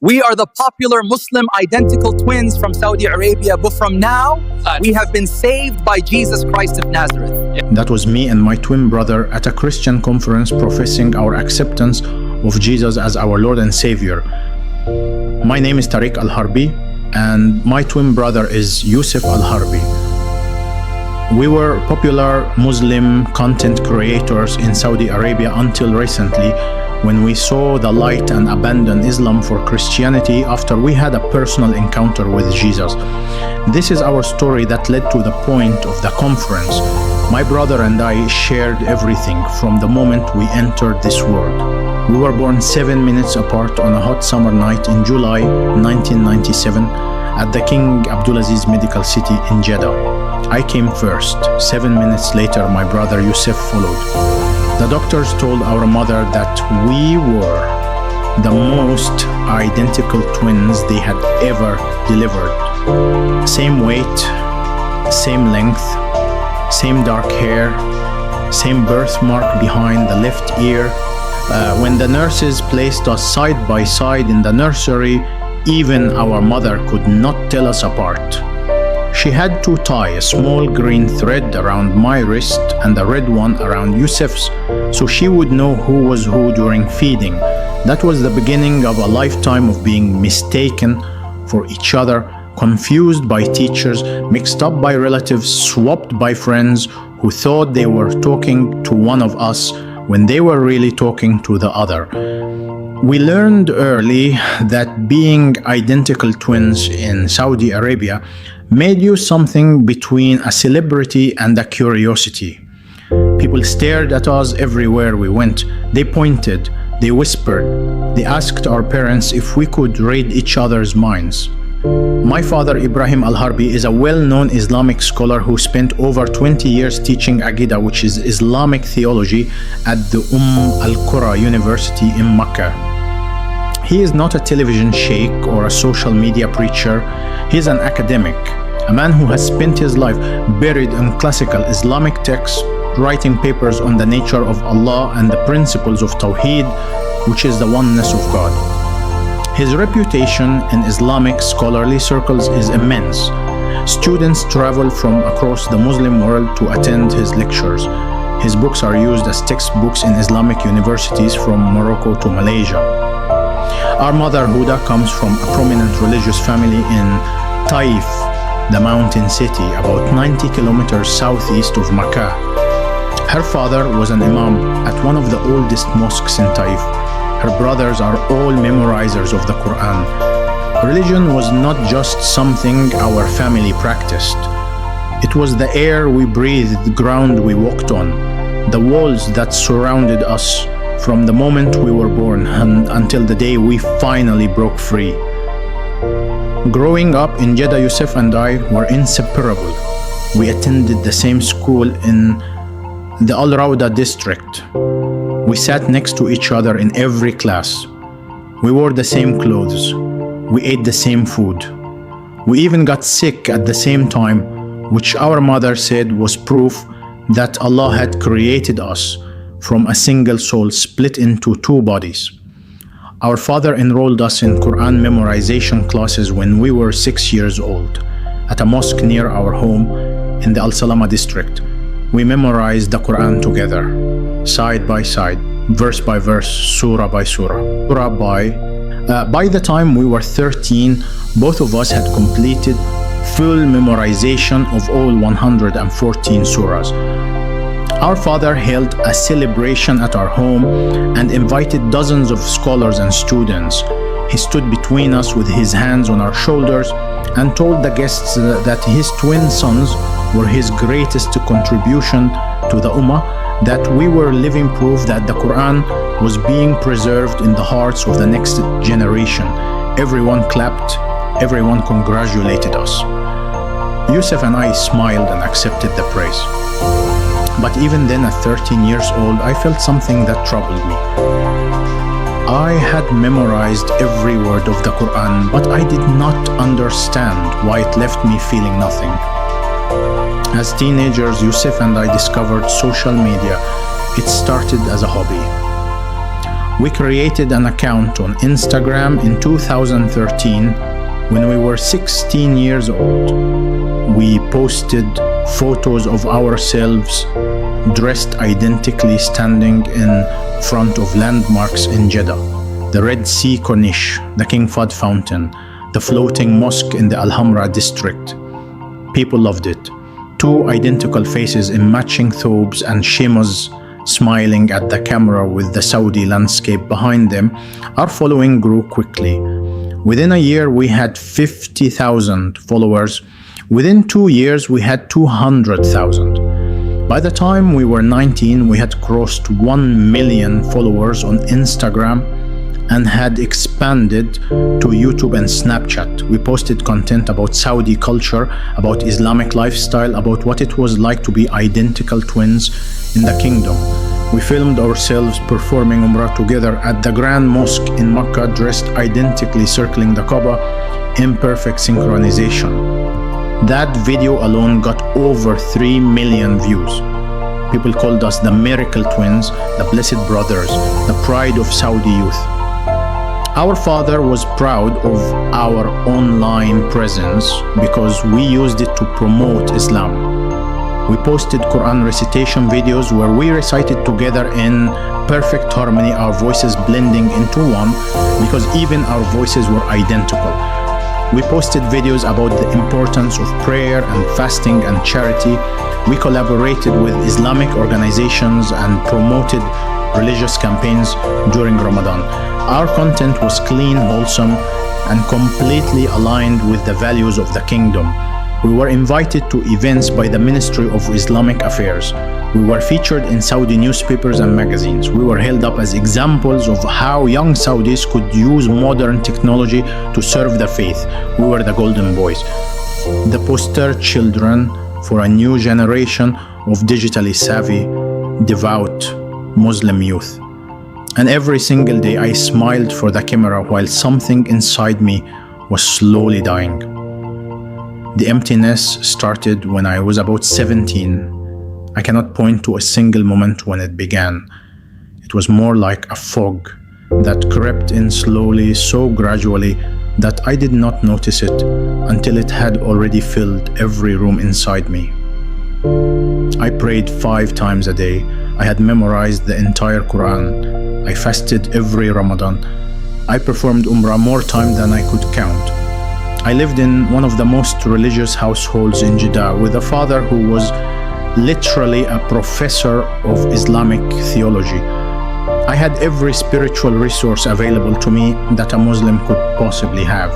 We are the popular Muslim identical twins from Saudi Arabia, but from now, we have been saved by Jesus Christ of Nazareth. That was me and my twin brother at a Christian conference professing our acceptance of Jesus as our Lord and Savior. My name is Tariq Al-Harbi and my twin brother is Yusuf Al-Harbi. We were popular Muslim content creators in Saudi Arabia until recently, when we saw the light and abandoned Islam for Christianity after we had a personal encounter with Jesus. This is our story that led to the point of the conference. My brother and I shared everything from the moment we entered this world. We were born 7 minutes apart on a hot summer night in July 1997 at the King Abdulaziz Medical City in Jeddah. I came first. 7 minutes later, my brother Yusuf followed. The doctors told our mother that we were the most identical twins they had ever delivered. Same weight, same length, same dark hair, same birthmark behind the left ear. When the nurses placed us side by side in the nursery, even our mother could not tell us apart. She had to tie a small green thread around my wrist and a red one around Yusuf's, so she would know who was who during feeding. That was the beginning of a lifetime of being mistaken for each other, confused by teachers, mixed up by relatives, swapped by friends who thought they were talking to one of us when they were really talking to the other. We learned early that being identical twins in Saudi Arabia made you something between a celebrity and a curiosity. People stared at us everywhere we went. They pointed, they whispered, they asked our parents if we could read each other's minds. My father Ibrahim Al-Harbi is a well-known Islamic scholar who spent over 20 years teaching Aqidah, which is Islamic theology, at the Al-Qura University in Mecca. He is not a television sheikh or a social media preacher. He is an academic, a man who has spent his life buried in classical Islamic texts, writing papers on the nature of Allah and the principles of Tawheed, which is the oneness of God. His reputation in Islamic scholarly circles is immense. Students travel from across the Muslim world to attend his lectures. His books are used as textbooks in Islamic universities from Morocco to Malaysia. Our mother Huda comes from a prominent religious family in Taif, the mountain city about 90 kilometers southeast of Mecca. Her father was an imam at one of the oldest mosques in Taif. Her brothers are all memorizers of the Quran. Religion was not just something our family practiced. It was the air we breathed, the ground we walked on, the walls that surrounded us from the moment we were born and until the day we finally broke free. Growing up in Jeddah, Yusuf and I were inseparable. We attended the same school in the Al Rawda district. We sat next to each other in every class. We wore the same clothes. We ate the same food. We even got sick at the same time, which our mother said was proof that Allah had created us from a single soul split into two bodies. Our father enrolled us in Quran memorization classes when we were 6 years old at a mosque near our home in the Al Salama district. We memorized the Quran together, side by side, verse by verse, surah by surah. By the time we were 13, both of us had completed full memorization of all 114 surahs. Our father held a celebration at our home and invited dozens of scholars and students. He stood between us with his hands on our shoulders and told the guests that his twin sons were his greatest contribution to the Ummah, that we were living proof that the Quran was being preserved in the hearts of the next generation. Everyone clapped, everyone congratulated us. Yusuf and I smiled and accepted the praise. But even then, at 13 years old, I felt something that troubled me. I had memorized every word of the Quran, but I did not understand why it left me feeling nothing. As teenagers, Yusuf and I discovered social media. It started as a hobby. We created an account on Instagram in 2013 when we were 16 years old. We posted photos of ourselves dressed identically standing in front of landmarks in Jeddah, the Red Sea Corniche, the King Fahd Fountain, the floating mosque in the Al-Hamra district. People loved it. Two identical faces in matching thobes and shimmahs smiling at the camera with the Saudi landscape behind them. Our following grew quickly. Within a year, we had 50,000 followers. Within 2 years, we had 200,000. By the time we were 19, we had crossed 1 million followers on Instagram and had expanded to YouTube and Snapchat. We posted content about Saudi culture, about Islamic lifestyle, about what it was like to be identical twins in the kingdom. We filmed ourselves performing Umrah together at the Grand Mosque in Mecca, dressed identically circling the Kaaba in perfect synchronization. That video alone got over 3 million views. People called us the Miracle Twins, the Blessed Brothers, the pride of Saudi youth. Our father was proud of our online presence because we used it to promote Islam. We posted Quran recitation videos where we recited together in perfect harmony, our voices blending into one because even our voices were identical. We posted videos about the importance of prayer and fasting and charity. We collaborated with Islamic organizations and promoted religious campaigns during Ramadan. Our content was clean, wholesome, and completely aligned with the values of the kingdom. We were invited to events by the Ministry of Islamic Affairs. We were featured in Saudi newspapers and magazines. We were held up as examples of how young Saudis could use modern technology to serve the faith. We were the golden boys, the poster children for a new generation of digitally savvy, devout Muslim youth. And every single day I smiled for the camera while something inside me was slowly dying. The emptiness started when I was about 17. I cannot point to a single moment when it began. It was more like a fog that crept in slowly, so gradually that I did not notice it until it had already filled every room inside me. I prayed 5 times a day. I had memorized the entire Quran. I fasted every Ramadan. I performed Umrah more times than I could count. I lived in one of the most religious households in Jeddah with a father who was literally a professor of Islamic theology. I had every spiritual resource available to me that a Muslim could possibly have.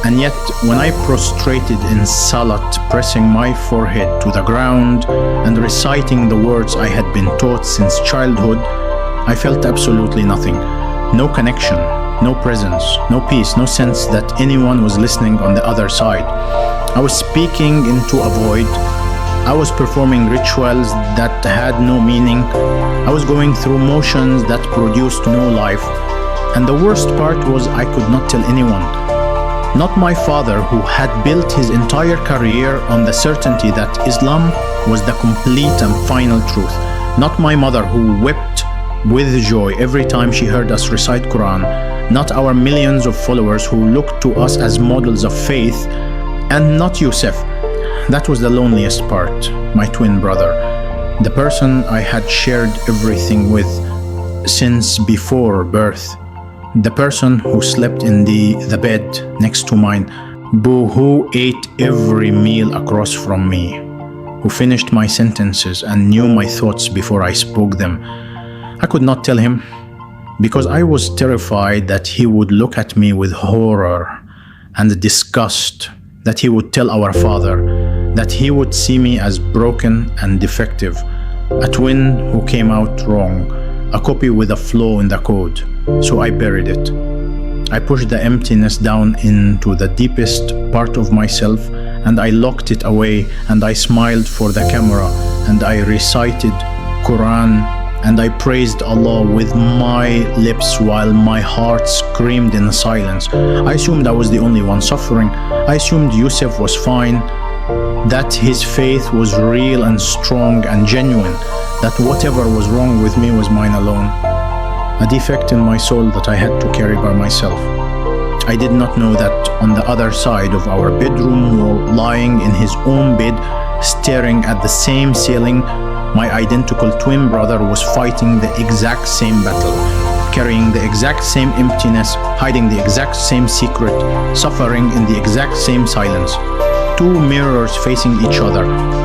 And yet, when I prostrated in Salat, pressing my forehead to the ground and reciting the words I had been taught since childhood, I felt absolutely nothing. No connection, no presence, no peace, no sense that anyone was listening on the other side. I was speaking into a void. I was performing rituals that had no meaning. I was going through motions that produced no life. And the worst part was I could not tell anyone. Not my father, who had built his entire career on the certainty that Islam was the complete and final truth. Not my mother, who wept with joy every time she heard us recite Quran. Not our millions of followers who looked to us as models of faith. And not Yusuf. That was the loneliest part, my twin brother. The person I had shared everything with since before birth. The person who slept in the bed next to mine, who ate every meal across from me, who finished my sentences and knew my thoughts before I spoke them. I could not tell him because I was terrified that he would look at me with horror and disgust, that he would tell our father, that he would see me as broken and defective, a twin who came out wrong, a copy with a flaw in the code. So I buried it. I pushed the emptiness down into the deepest part of myself and I locked it away and I smiled for the camera and I recited Quran and I praised Allah with my lips while my heart screamed in silence. I assumed I was the only one suffering. I assumed Yusuf was fine, that his faith was real and strong and genuine, that whatever was wrong with me was mine alone. a defect in my soul that I had to carry by myself. I did not know that on the other side of our bedroom wall, lying in his own bed, staring at the same ceiling, my identical twin brother was fighting the exact same battle, carrying the exact same emptiness, hiding the exact same secret, suffering in the exact same silence. Two mirrors facing each other,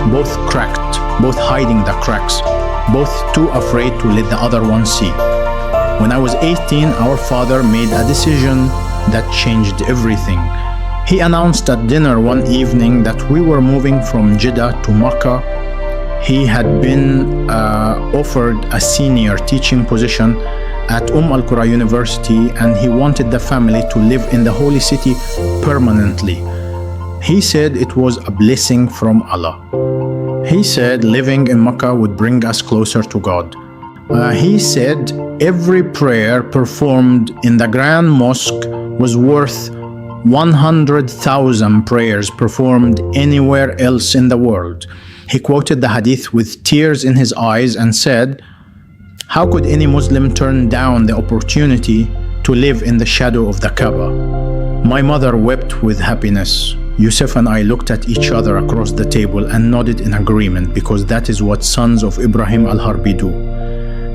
both cracked, both hiding the cracks, both too afraid to let the other one see. When I was 18, our father made a decision that changed everything. He announced at dinner one evening that we were moving from Jeddah to Mecca. He had been offered a senior teaching position at Al-Qura University, and he wanted the family to live in the holy city permanently. He said it was a blessing from Allah. He said living in Mecca would bring us closer to God. He said every prayer performed in the Grand Mosque was worth 100,000 prayers performed anywhere else in the world. He quoted the hadith with tears in his eyes and said, "How could any Muslim turn down the opportunity to live in the shadow of the Kaaba?" My mother wept with happiness. Yusuf and I looked at each other across the table and nodded in agreement, because that is what sons of Ibrahim al-Harbi do.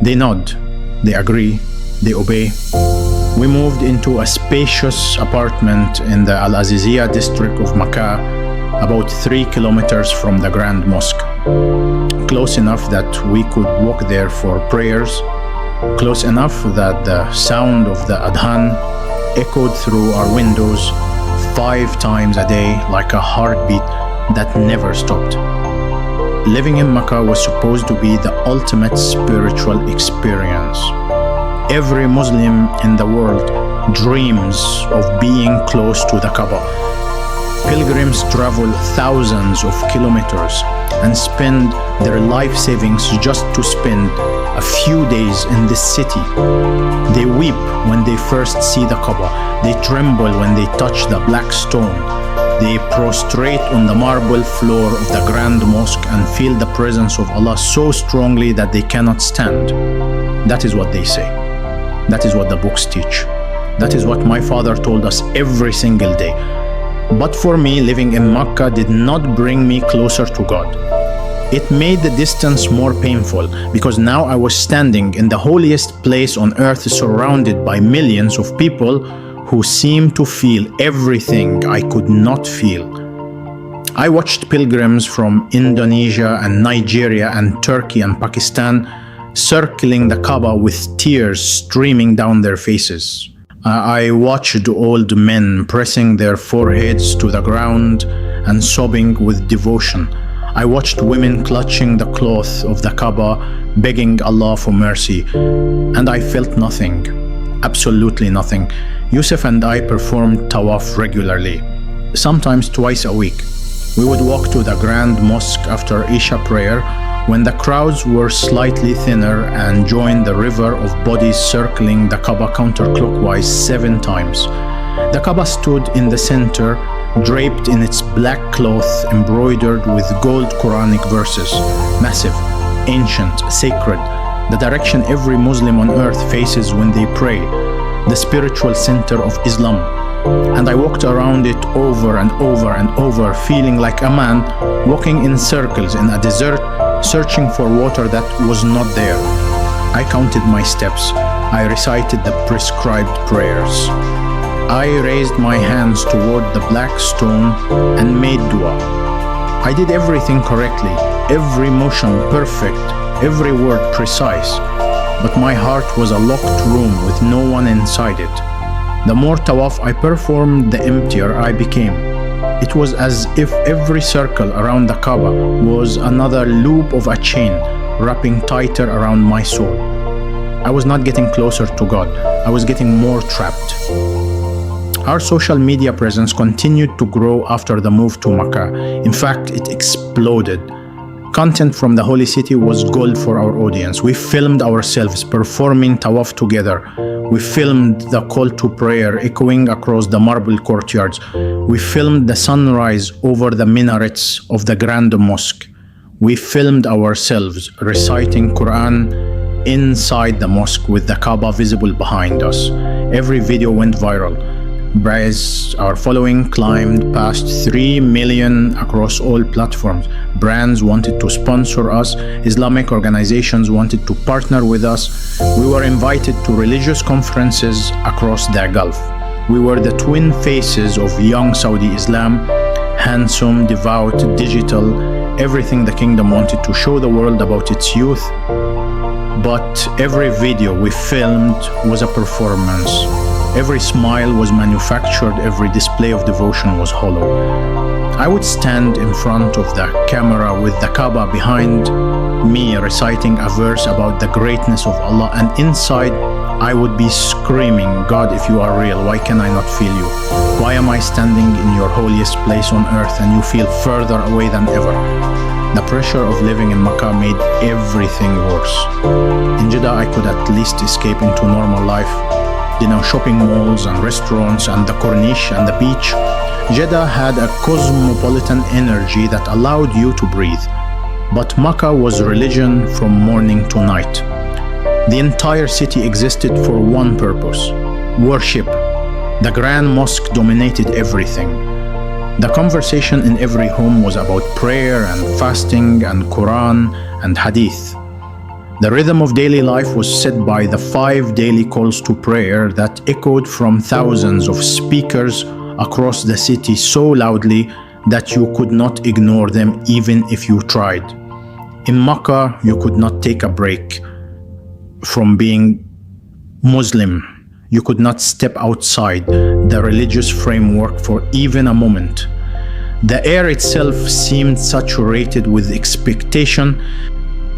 They nod, they agree, they obey. We moved into a spacious apartment in the Al-Aziziyah district of Mecca, about 3 kilometers from the Grand Mosque. Close enough that we could walk there for prayers, close enough that the sound of the adhan echoed through our windows 5 times a day like a heartbeat that never stopped. Living in Mecca was supposed to be the ultimate spiritual experience. Every Muslim in the world dreams of being close to the Kaaba. Pilgrims travel thousands of kilometers and spend their life savings just to spend a few days in this city. They weep when they first see the Kaaba. They tremble when they touch the black stone. They prostrate on the marble floor of the Grand Mosque and feel the presence of Allah so strongly that they cannot stand. That is what they say. That is what the books teach. That is what my father told us every single day. But for me, living in Mecca did not bring me closer to God. It made the distance more painful, because now I was standing in the holiest place on earth, surrounded by millions of people who seemed to feel everything I could not feel. I watched pilgrims from Indonesia and Nigeria and Turkey and Pakistan circling the Kaaba with tears streaming down their faces. I watched old men pressing their foreheads to the ground and sobbing with devotion. I watched women clutching the cloth of the Kaaba, begging Allah for mercy, and I felt nothing, absolutely nothing. Yusuf and I performed tawaf regularly, sometimes twice a week. We would walk to the Grand Mosque after Isha prayer, when the crowds were slightly thinner, and join the river of bodies circling the Kaaba counterclockwise 7 times. The Kaaba stood in the center, draped in its black cloth embroidered with gold Quranic verses, massive, ancient, sacred, the direction every Muslim on earth faces when they pray, the spiritual center of Islam. And I walked around it over and over and over, feeling like a man walking in circles in a desert, searching for water that was not there. I counted my steps. I recited the prescribed prayers. I raised my hands toward the black stone and made dua. I did everything correctly, every motion perfect, every word precise. But my heart was a locked room with no one inside it. The more tawaf I performed, the emptier I became. It was as if every circle around the Kaaba was another loop of a chain, wrapping tighter around my soul. I was not getting closer to God. I was getting more trapped. Our social media presence continued to grow after the move to Mecca. In fact, it exploded. Content from the holy city was gold for our audience. We filmed ourselves performing tawaf together. We filmed the call to prayer echoing across the marble courtyards. We filmed the sunrise over the minarets of the Grand Mosque. We filmed ourselves reciting Quran inside the mosque with the Kaaba visible behind us. Every video went viral. Our following climbed past 3 million across all platforms. Brands wanted to sponsor us. Islamic organizations wanted to partner with us. We were invited to religious conferences across the Gulf. We were the twin faces of young Saudi Islam, handsome, devout, digital, everything the kingdom wanted to show the world about its youth. But every video we filmed was a performance. Every smile was manufactured, every display of devotion was hollow. I would stand in front of the camera with the Kaaba behind me, reciting a verse about the greatness of Allah, and inside I would be screaming, God, if you are real, why can I not feel you? Why am I standing in your holiest place on earth and you feel further away than ever? The pressure of living in Mecca made everything worse. In Jeddah, I could at least escape into normal life. Shopping malls and restaurants and the Corniche and the beach. Jeddah had a cosmopolitan energy that allowed you to breathe. But Mecca was religion from morning to night. The entire city existed for one purpose: worship. The Grand Mosque dominated everything. The conversation in every home was about prayer and fasting and Quran and Hadith. The rhythm of daily life was set by the 5 daily calls to prayer that echoed from thousands of speakers across the city so loudly that you could not ignore them even if you tried. In Mecca, you could not take a break from being Muslim. You could not step outside the religious framework for even a moment. The air itself seemed saturated with expectation.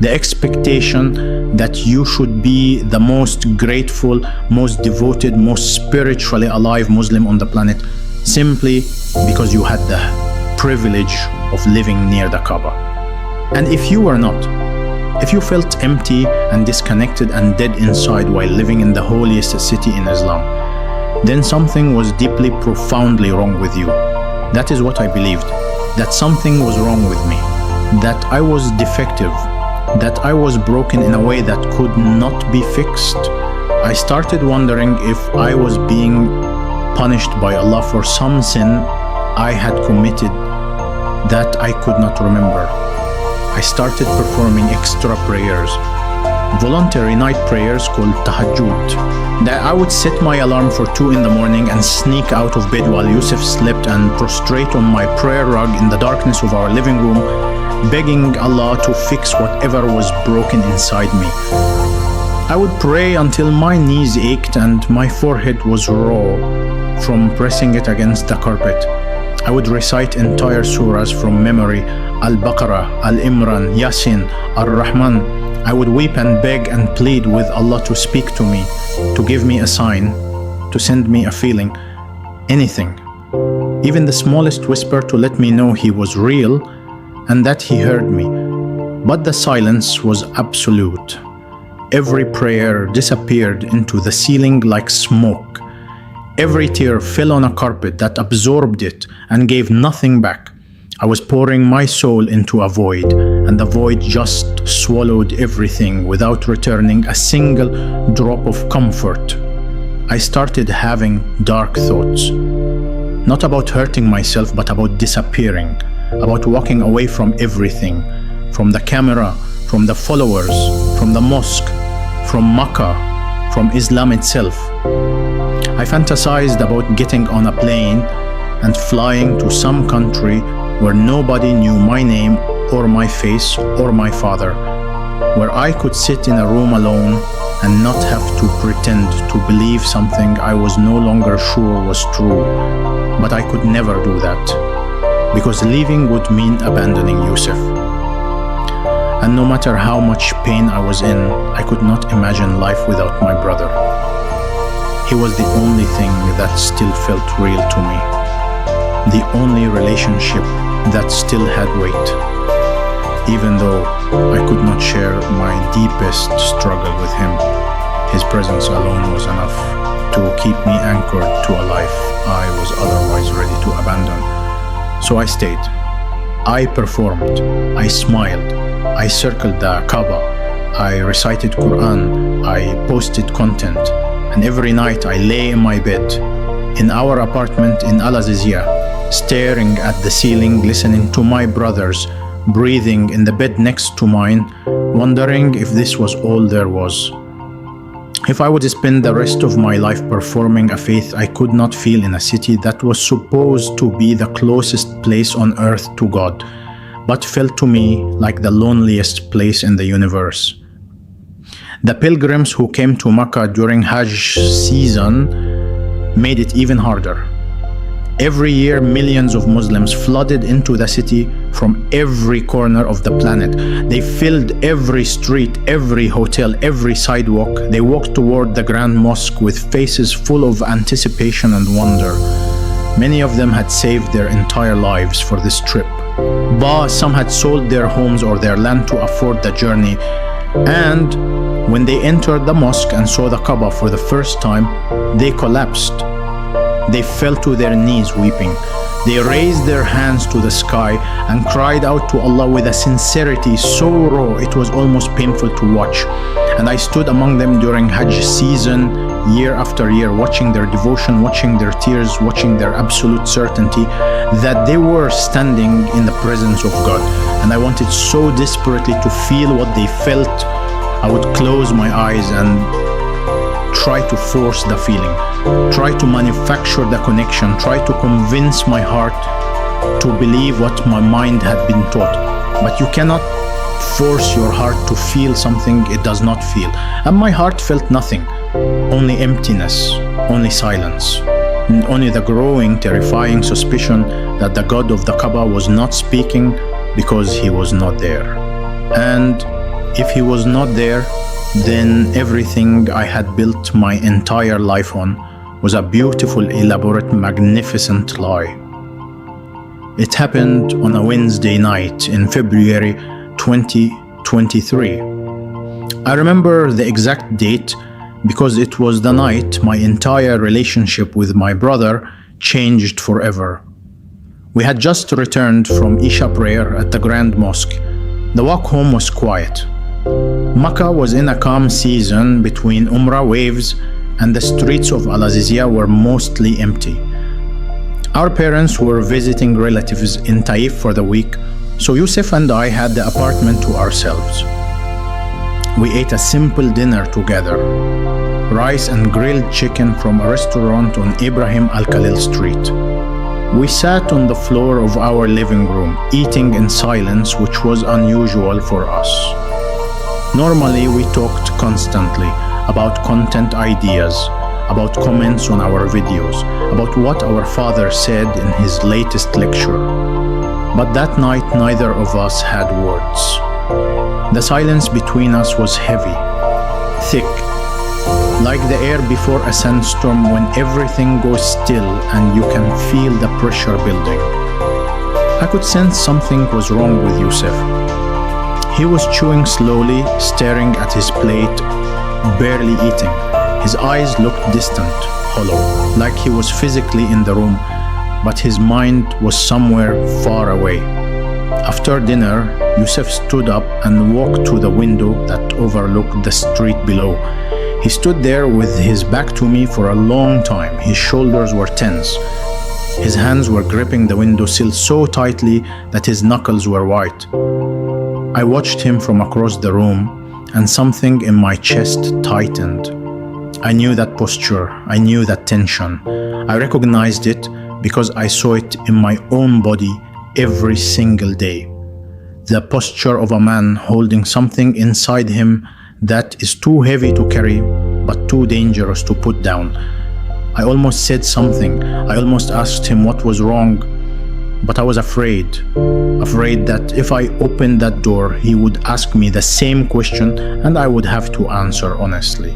The expectation that you should be the most grateful, most devoted, most spiritually alive Muslim on the planet simply because you had the privilege of living near the Kaaba. And if you were not, if you felt empty and disconnected and dead inside while living in the holiest city in Islam, then something was deeply, profoundly wrong with you. That is what I believed, that something was wrong with me, that I was defective, that I was broken in a way that could not be fixed. I started wondering if I was being punished by Allah for some sin I had committed that I could not remember. I started performing extra prayers, voluntary night prayers called tahajjud. That I would set my alarm for 2 in the morning and sneak out of bed while Yusuf slept and prostrate on my prayer rug in the darkness of our living room, begging Allah to fix whatever was broken inside me. I would pray until my knees ached and my forehead was raw from pressing it against the carpet. I would recite entire surahs from memory: Al-Baqarah, Al-Imran, Yasin, Ar-Rahman. I would weep and beg and plead with Allah to speak to me, to give me a sign, to send me a feeling, anything, even the smallest whisper to let me know He was real and that He heard me. But the silence was absolute. Every prayer disappeared into the ceiling like smoke. Every tear fell on a carpet that absorbed it and gave nothing back. I was pouring my soul into a void, and the void just swallowed everything without returning a single drop of comfort. I started having dark thoughts, not about hurting myself, but about disappearing, about walking away from everything, from the camera, from the followers, from the mosque, from Mecca, from Islam itself. I fantasized about getting on a plane and flying to some country where nobody knew my name or my face or my father, where I could sit in a room alone and not have to pretend to believe something I was no longer sure was true. But I could never do that, because leaving would mean abandoning Yusuf. And no matter how much pain I was in, I could not imagine life without my brother. He was the only thing that still felt real to me, the only relationship that still had weight, even though I could not share my deepest struggle with him. His presence alone was enough to keep me anchored to a life I was otherwise ready to abandon. So I stayed. I performed. I smiled. I circled the Kaaba. I recited Quran, I posted content, and every night I lay in my bed, in our apartment in Al Azizia, staring at the ceiling, listening to my brothers breathing in the bed next to mine, wondering if this was all there was. If I would spend the rest of my life performing a faith I could not feel in a city that was supposed to be the closest place on earth to God, but felt to me like the loneliest place in the universe. The pilgrims who came to Mecca during Hajj season made it even harder. Every year, millions of Muslims flooded into the city from every corner of the planet. They filled every street, every hotel, every sidewalk. They walked toward the Grand Mosque with faces full of anticipation and wonder. Many of them had saved their entire lives for this trip. But some had sold their homes or their land to afford the journey. And when they entered the mosque and saw the Kaaba for the first time, they collapsed. They fell to their knees weeping. They raised their hands to the sky and cried out to Allah with a sincerity so raw it was almost painful to watch. And I stood among them during Hajj season, year after year, watching their devotion, watching their tears, watching their absolute certainty that they were standing in the presence of God. And I wanted so desperately to feel what they felt. I would close my eyes and try to force the feeling, try to manufacture the connection, try to convince my heart to believe what my mind had been taught. But you cannot force your heart to feel something it does not feel. And my heart felt nothing, only emptiness, only silence, and only the growing, terrifying suspicion that the God of the Kaaba was not speaking because he was not there. And if he was not there, then everything I had built my entire life on was a beautiful, elaborate, magnificent lie. It happened on a Wednesday night in February 2023. I remember the exact date because it was the night my entire relationship with my brother changed forever. We had just returned from Isha prayer at the Grand Mosque. The walk home was quiet. Mecca was in a calm season between Umrah waves, and the streets of Al Azizia were mostly empty. Our parents were visiting relatives in Taif for the week, so Yusuf and I had the apartment to ourselves. We ate a simple dinner together, rice and grilled chicken from a restaurant on Ibrahim Al-Khalil Street. We sat on the floor of our living room, eating in silence, which was unusual for us. Normally, we talked constantly about content ideas, about comments on our videos, about what our father said in his latest lecture. But that night, neither of us had words. The silence between us was heavy, thick, like the air before a sandstorm when everything goes still and you can feel the pressure building. I could sense something was wrong with Yusuf. He was chewing slowly, staring at his plate, barely eating. His eyes looked distant, hollow, like he was physically in the room, but his mind was somewhere far away. After dinner, Yusuf stood up and walked to the window that overlooked the street below. He stood there with his back to me for a long time. His shoulders were tense. His hands were gripping the windowsill so tightly that his knuckles were white. I watched him from across the room, and something in my chest tightened. I knew that posture. I knew that tension. I recognized it because I saw it in my own body every single day. The posture of a man holding something inside him that is too heavy to carry, but too dangerous to put down. I almost said something. I almost asked him what was wrong, but I was afraid that if I opened that door, he would ask me the same question and I would have to answer honestly.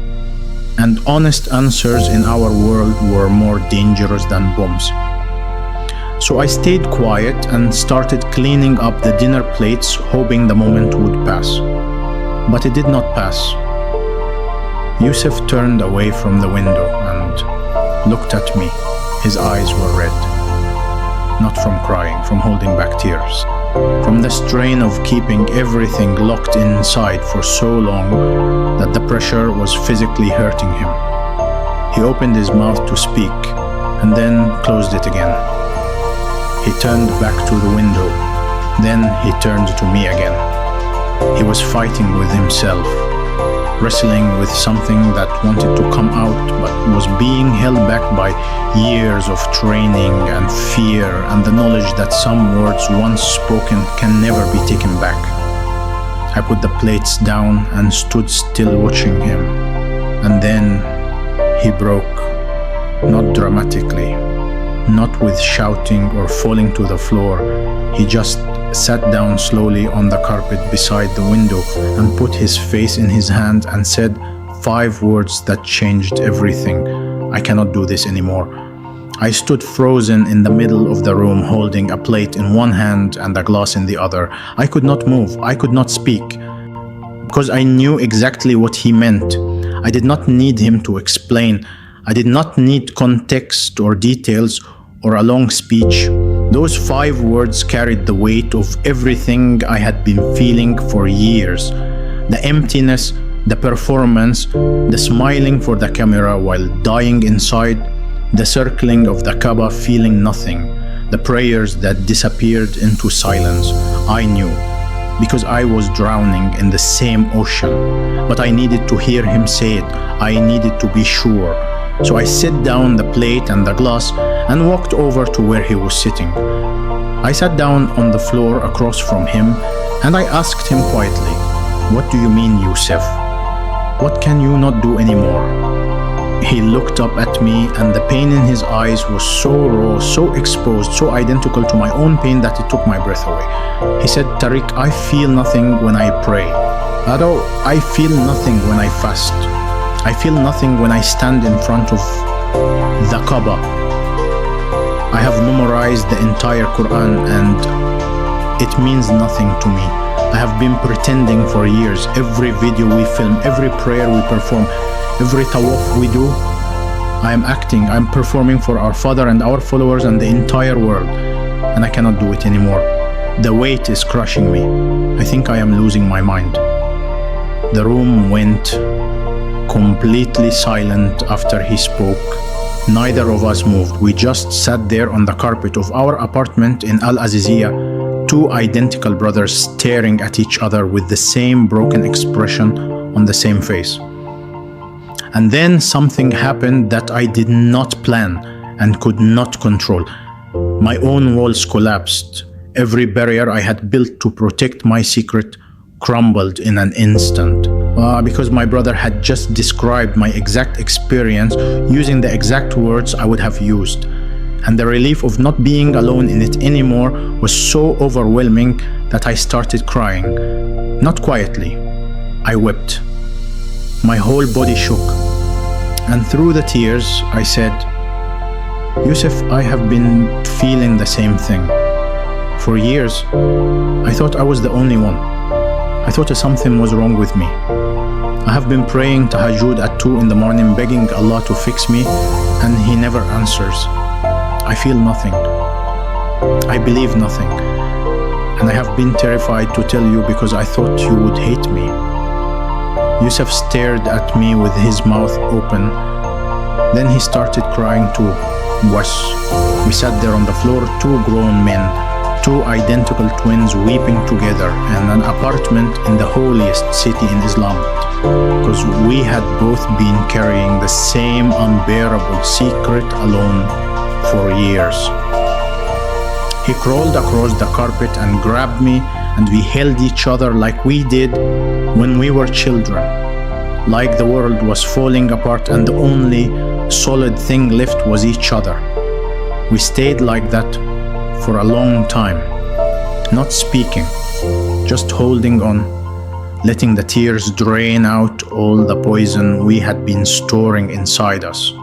And honest answers in our world were more dangerous than bombs. So I stayed quiet and started cleaning up the dinner plates, hoping the moment would pass. But it did not pass. Yusuf turned away from the window and looked at me. His eyes were red. Not from crying, from holding back tears. from the strain of keeping everything locked inside for so long that the pressure was physically hurting him. He opened his mouth to speak and then closed it again. He turned back to the window. Then he turned to me again. He was fighting with himself, wrestling with something that wanted to come out but was being held back by years of training and fear and the knowledge that some words once spoken can never be taken back. I put the plates down and stood still watching him. And then he broke, not dramatically, not with shouting or falling to the floor. He just sat down slowly on the carpet beside the window and put his face in his hand and said 5 words that changed everything. I cannot do this anymore. I stood frozen in the middle of the room, holding a plate in one hand and a glass in the other. I could not move. I could not speak, because I knew exactly what he meant. I did not need him to explain. I did not need context or details or a long speech. Those 5 words carried the weight of everything I had been feeling for years. The emptiness, the performance, the smiling for the camera while dying inside, the circling of the Kaaba feeling nothing, the prayers that disappeared into silence. I knew, because I was drowning in the same ocean. But I needed to hear him say it. I needed to be sure. So I set down the plate and the glass and walked over to where he was sitting. I sat down on the floor across from him and I asked him quietly, "What do you mean, Yusuf? What can you not do anymore?" He looked up at me and the pain in his eyes was so raw, so exposed, so identical to my own pain that it took my breath away. He said, "Tariq, I feel nothing when I pray. Ado, I feel nothing when I fast. I feel nothing when I stand in front of the Kaaba. I have memorized the entire Quran and it means nothing to me. I have been pretending for years. Every video we film, every prayer we perform, every tawaf we do, I am acting, I'm performing for our Father and our followers and the entire world. And I cannot do it anymore. The weight is crushing me. I think I am losing my mind." The room went completely silent after he spoke. Neither of us moved. We just sat there on the carpet of our apartment in Al-Aziziyah, 2 identical brothers staring at each other with the same broken expression on the same face. And then something happened that I did not plan and could not control. My own walls collapsed. Every barrier I had built to protect my secret crumbled in an instant. Because my brother had just described my exact experience using the exact words I would have used. And the relief of not being alone in it anymore was so overwhelming that I started crying. Not quietly. I wept. My whole body shook. And through the tears, I said, "Yusuf, I have been feeling the same thing. For years, I thought I was the only one. I thought something was wrong with me. I have been praying tahajjud at 2 in the morning, begging Allah to fix me, and He never answers. I feel nothing. I believe nothing. And I have been terrified to tell you because I thought you would hate me." Yusuf stared at me with his mouth open. Then he started crying too. We sat there on the floor, 2 grown men, 2 identical twins weeping together in an apartment in the holiest city in Islam, because we had both been carrying the same unbearable secret alone for years. He crawled across the carpet and grabbed me, and we held each other like we did when we were children, like the world was falling apart and the only solid thing left was each other. We stayed like that for a long time, not speaking, just holding on, letting the tears drain out all the poison we had been storing inside us.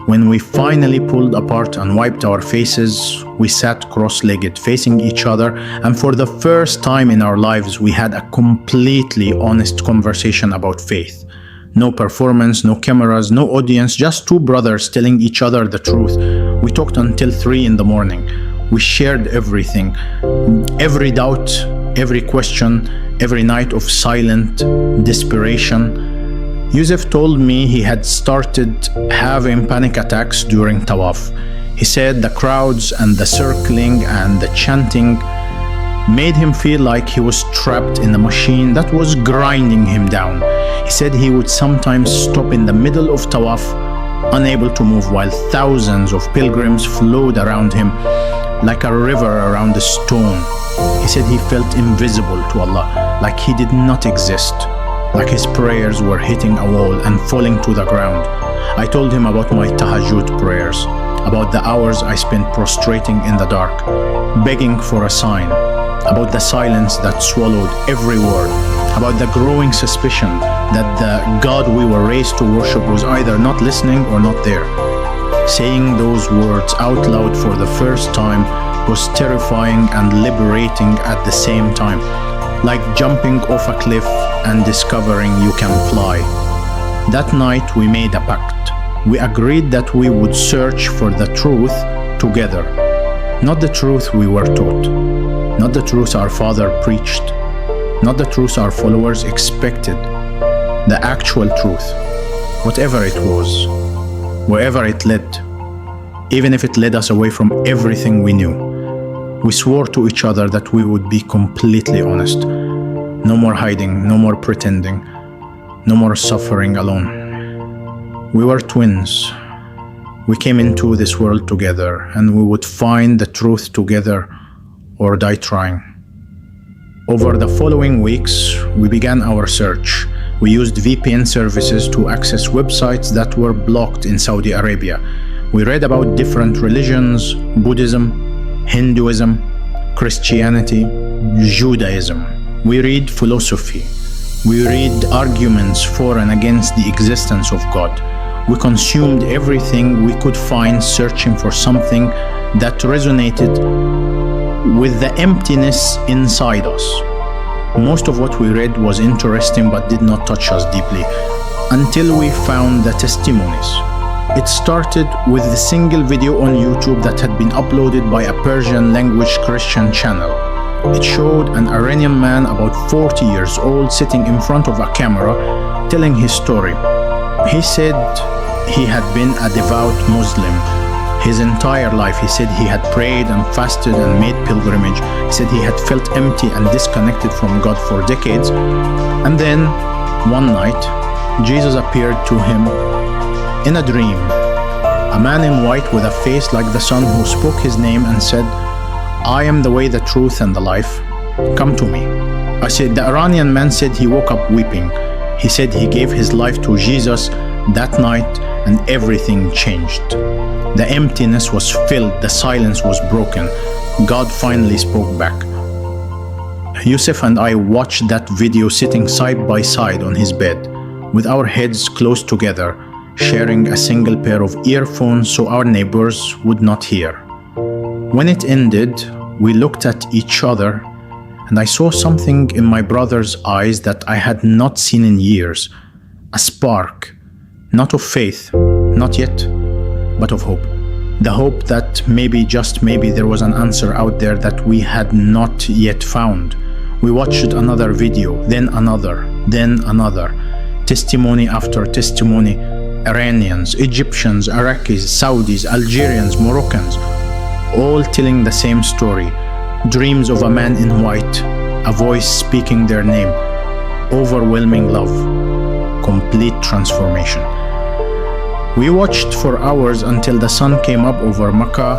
When we finally pulled apart and wiped our faces, we sat cross-legged facing each other, and for the first time in our lives, we had a completely honest conversation about faith. No performance, no cameras, no audience, just 2 brothers telling each other the truth. We talked until 3 in the morning. We shared everything, every doubt, every question, every night of silent desperation. Yusuf told me he had started having panic attacks during Tawaf. He said the crowds and the circling and the chanting made him feel like he was trapped in a machine that was grinding him down. He said he would sometimes stop in the middle of Tawaf, unable to move, while thousands of pilgrims flowed around him like a river around a stone. He said he felt invisible to Allah, like he did not exist, like his prayers were hitting a wall and falling to the ground. I told him about my tahajjud prayers, about the hours I spent prostrating in the dark, begging for a sign, about the silence that swallowed every word, about the growing suspicion that the God we were raised to worship was either not listening or not there. Saying those words out loud for the first time was terrifying and liberating at the same time, like jumping off a cliff and discovering you can fly. That night we made a pact. We agreed that we would search for the truth together, not the truth we were taught, not the truth our father preached, not the truth our followers expected, the actual truth, whatever it was, wherever it led, even if it led us away from everything we knew. We swore to each other that we would be completely honest. No more hiding, no more pretending, no more suffering alone. We were twins. We came into this world together, and we would find the truth together or die trying. Over the following weeks, we began our search. We used VPN services to access websites that were blocked in Saudi Arabia. We read about different religions: Buddhism, Hinduism, Christianity, Judaism. We read philosophy. We read arguments for and against the existence of God. We consumed everything we could find, searching for something that resonated with the emptiness inside us. Most of what we read was interesting but did not touch us deeply, until we found the testimonies. It started with the single video on YouTube that had been uploaded by a Persian language Christian channel. It showed an Iranian man about 40 years old sitting in front of a camera telling his story. He said he had been a devout Muslim his entire life. He said he had prayed and fasted and made pilgrimage. He said he had felt empty and disconnected from God for decades. And then, one night, Jesus appeared to him in a dream. A man in white with a face like the sun who spoke his name and said, "I am the way, the truth, and the life. Come to me." I said, the Iranian man said he woke up weeping. He said he gave his life to Jesus that night and everything changed. The emptiness was filled, the silence was broken. God finally spoke back. Yusuf and I watched that video sitting side by side on his bed, with our heads close together, sharing a single pair of earphones so our neighbors would not hear. When it ended, we looked at each other, and I saw something in my brother's eyes that I had not seen in years. A spark, not of faith, not yet, but of hope. The hope that maybe, just maybe, there was an answer out there that we had not yet found. We watched another video, then another, testimony after testimony. Iranians, Egyptians, Iraqis, Saudis, Algerians, Moroccans, all telling the same story. Dreams of a man in white, a voice speaking their name, overwhelming love, complete transformation. We watched for hours until the sun came up over Mecca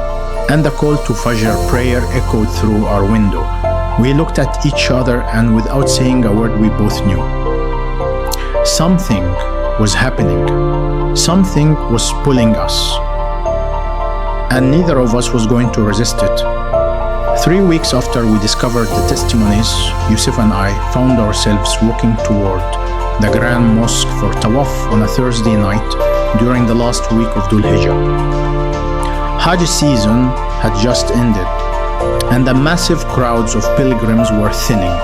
and the call to Fajr prayer echoed through our window. We looked at each other, and without saying a word, we both knew. Something was happening. Something was pulling us, and neither of us was going to resist it. 3 weeks after we discovered the testimonies, Yusuf and I found ourselves walking toward the Grand Mosque for Tawaf on a Thursday night during the last week of Dhul Hijjah. Hajj season had just ended, and the massive crowds of pilgrims were thinning.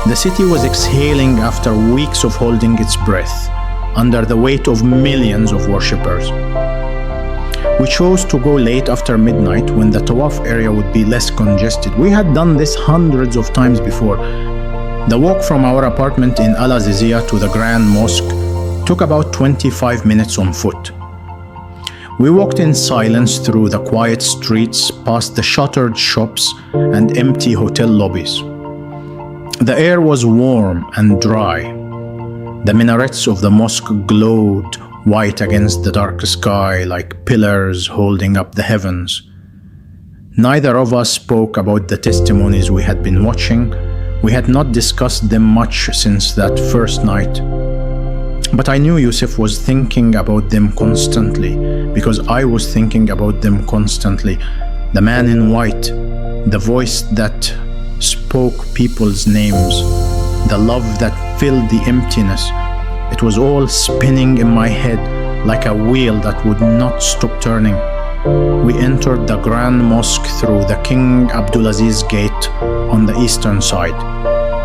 The city was exhaling after weeks of holding its breath under the weight of millions of worshippers. We chose to go late after midnight when the Tawaf area would be less congested. We had done this hundreds of times before. The walk from our apartment in Al Azizia to the Grand Mosque took about 25 minutes on foot. We walked in silence through the quiet streets, past the shuttered shops and empty hotel lobbies. The air was warm and dry. The minarets of the mosque glowed white against the dark sky like pillars holding up the heavens. Neither of us spoke about the testimonies we had been watching. We had not discussed them much since that first night. But I knew Yusuf was thinking about them constantly, because I was thinking about them constantly. The man in white, the voice that spoke people's names, the love that filled the emptiness. It was all spinning in my head like a wheel that would not stop turning. We entered the Grand Mosque through the King Abdulaziz Gate on the eastern side.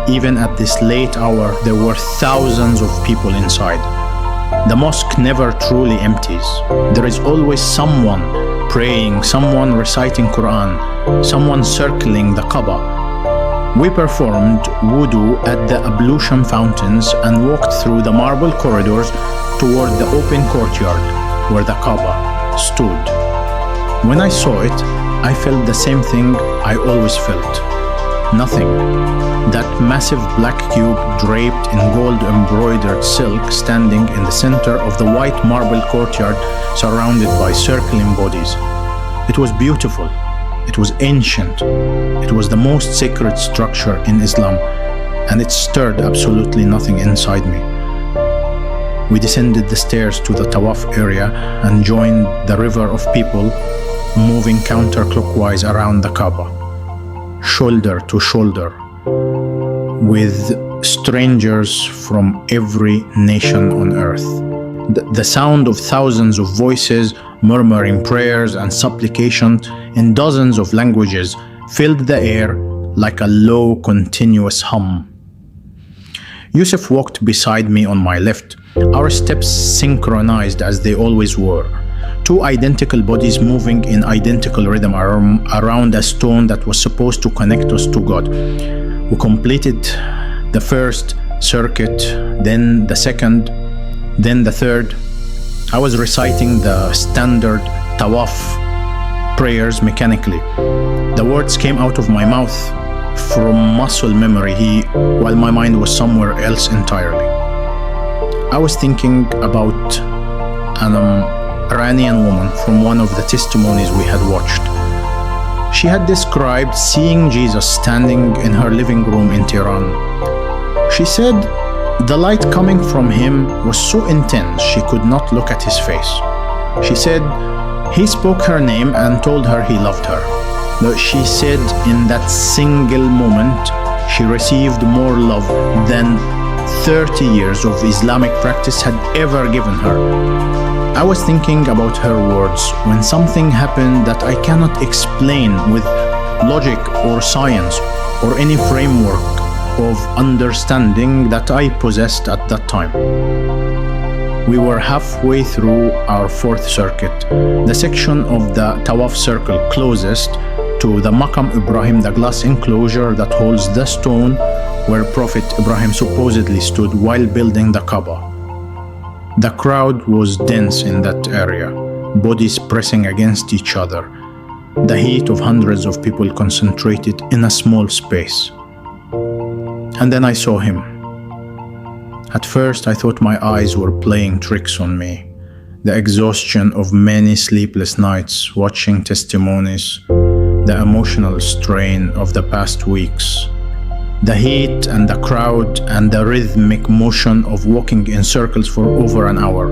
Even at this late hour, there were thousands of people inside. The mosque never truly empties. There is always someone praying, someone reciting Quran, someone circling the Kaaba. We performed wudu at the ablution fountains and walked through the marble corridors toward the open courtyard where the Kaaba stood. When I saw it, I felt the same thing I always felt. Nothing. That massive black cube draped in gold-embroidered silk standing in the center of the white marble courtyard surrounded by circling bodies. It was beautiful. It was ancient. It was the most sacred structure in Islam, and it stirred absolutely nothing inside me. We descended the stairs to the Tawaf area and joined the river of people moving counterclockwise around the Kaaba, shoulder to shoulder, with strangers from every nation on earth. The sound of thousands of voices murmuring prayers and supplications in dozens of languages filled the air like a low, continuous hum. Yusuf walked beside me on my left. Our steps synchronized as they always were. Two identical bodies moving in identical rhythm around a stone that was supposed to connect us to God. We completed the first circuit, then the second, then the third. I was reciting the standard Tawaf prayers mechanically. The words came out of my mouth from muscle memory while my mind was somewhere else entirely. I was thinking about an Iranian woman from one of the testimonies we had watched. She had described seeing Jesus standing in her living room in Tehran. She said the light coming from him was so intense she could not look at his face. She said he spoke her name and told her he loved her. But she said in that single moment she received more love than 30 years of Islamic practice had ever given her. I was thinking about her words when something happened that I cannot explain with logic or science or any framework of understanding that I possessed at that time. We were halfway through our fourth circuit, the section of the Tawaf circle closest to the Maqam Ibrahim, the glass enclosure that holds the stone where Prophet Ibrahim supposedly stood while building the Kaaba. The crowd was dense in that area, bodies pressing against each other, the heat of hundreds of people concentrated in a small space. And then I saw him. At first, I thought my eyes were playing tricks on me. The exhaustion of many sleepless nights watching testimonies, the emotional strain of the past weeks, the heat and the crowd and the rhythmic motion of walking in circles for over an hour.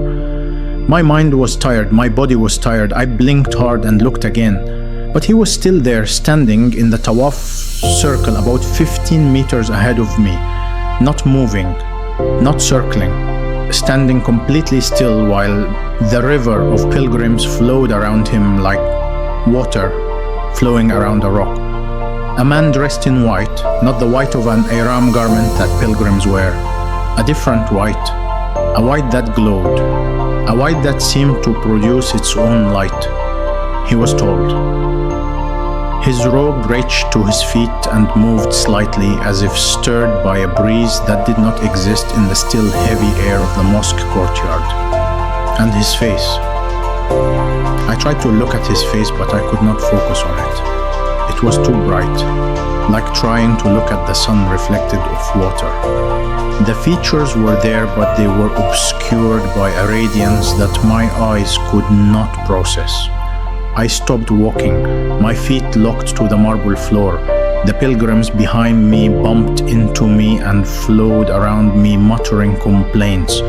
My mind was tired, my body was tired. I blinked hard and looked again. But he was still there, standing in the Tawaf circle about 15 meters ahead of me, not moving, not circling, standing completely still while the river of pilgrims flowed around him like water flowing around a rock. A man dressed in white, not the white of an ihram garment that pilgrims wear, a different white, a white that glowed, a white that seemed to produce its own light. he was told. His robe reached to his feet and moved slightly as if stirred by a breeze that did not exist in the still heavy air of the mosque courtyard. And his face. I tried to look at his face, but I could not focus on it. It was too bright, like trying to look at the sun reflected off water. The features were there, but they were obscured by a radiance that my eyes could not process. I stopped walking, my feet locked to the marble floor. The pilgrims behind me bumped into me and flowed around me, muttering complaints,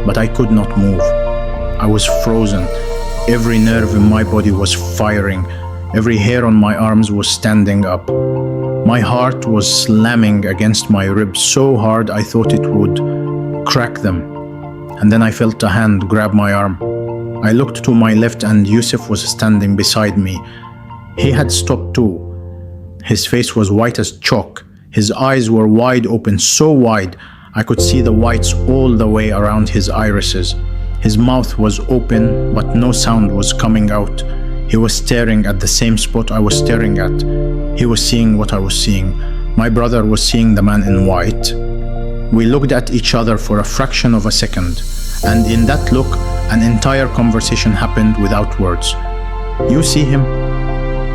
but I could not move. I was frozen. Every nerve in my body was firing. Every hair on my arms was standing up. My heart was slamming against my ribs so hard I thought it would crack them. And then I felt a hand grab my arm. I looked to my left and Yusuf was standing beside me. He had stopped too. His face was white as chalk. His eyes were wide open, so wide I could see the whites all the way around his irises. His mouth was open, but no sound was coming out. He was staring at the same spot I was staring at. He was seeing what I was seeing. My brother was seeing the man in white. We looked at each other for a fraction of a second, and in that look, an entire conversation happened without words. You see him?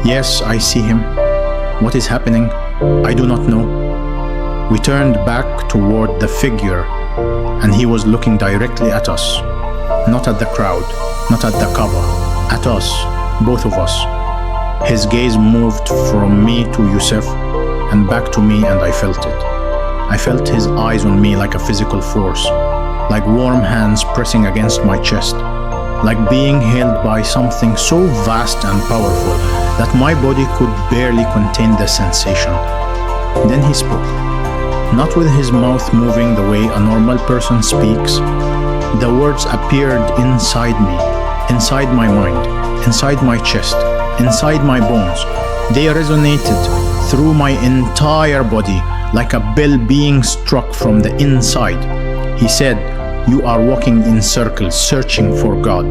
Yes, I see him. What is happening? I do not know. We turned back toward the figure, and he was looking directly at us. Not at the crowd, not at the Kaaba, at us, both of us. His gaze moved from me to Yusuf and back to me, and I felt it. I felt his eyes on me like a physical force, like warm hands pressing against my chest, like being held by something so vast and powerful that my body could barely contain the sensation. Then he spoke, not with his mouth moving the way a normal person speaks. The words appeared inside me, inside my mind, inside my chest, inside my bones. They resonated through my entire body like a bell being struck from the inside. He said, "You are walking in circles, searching for God.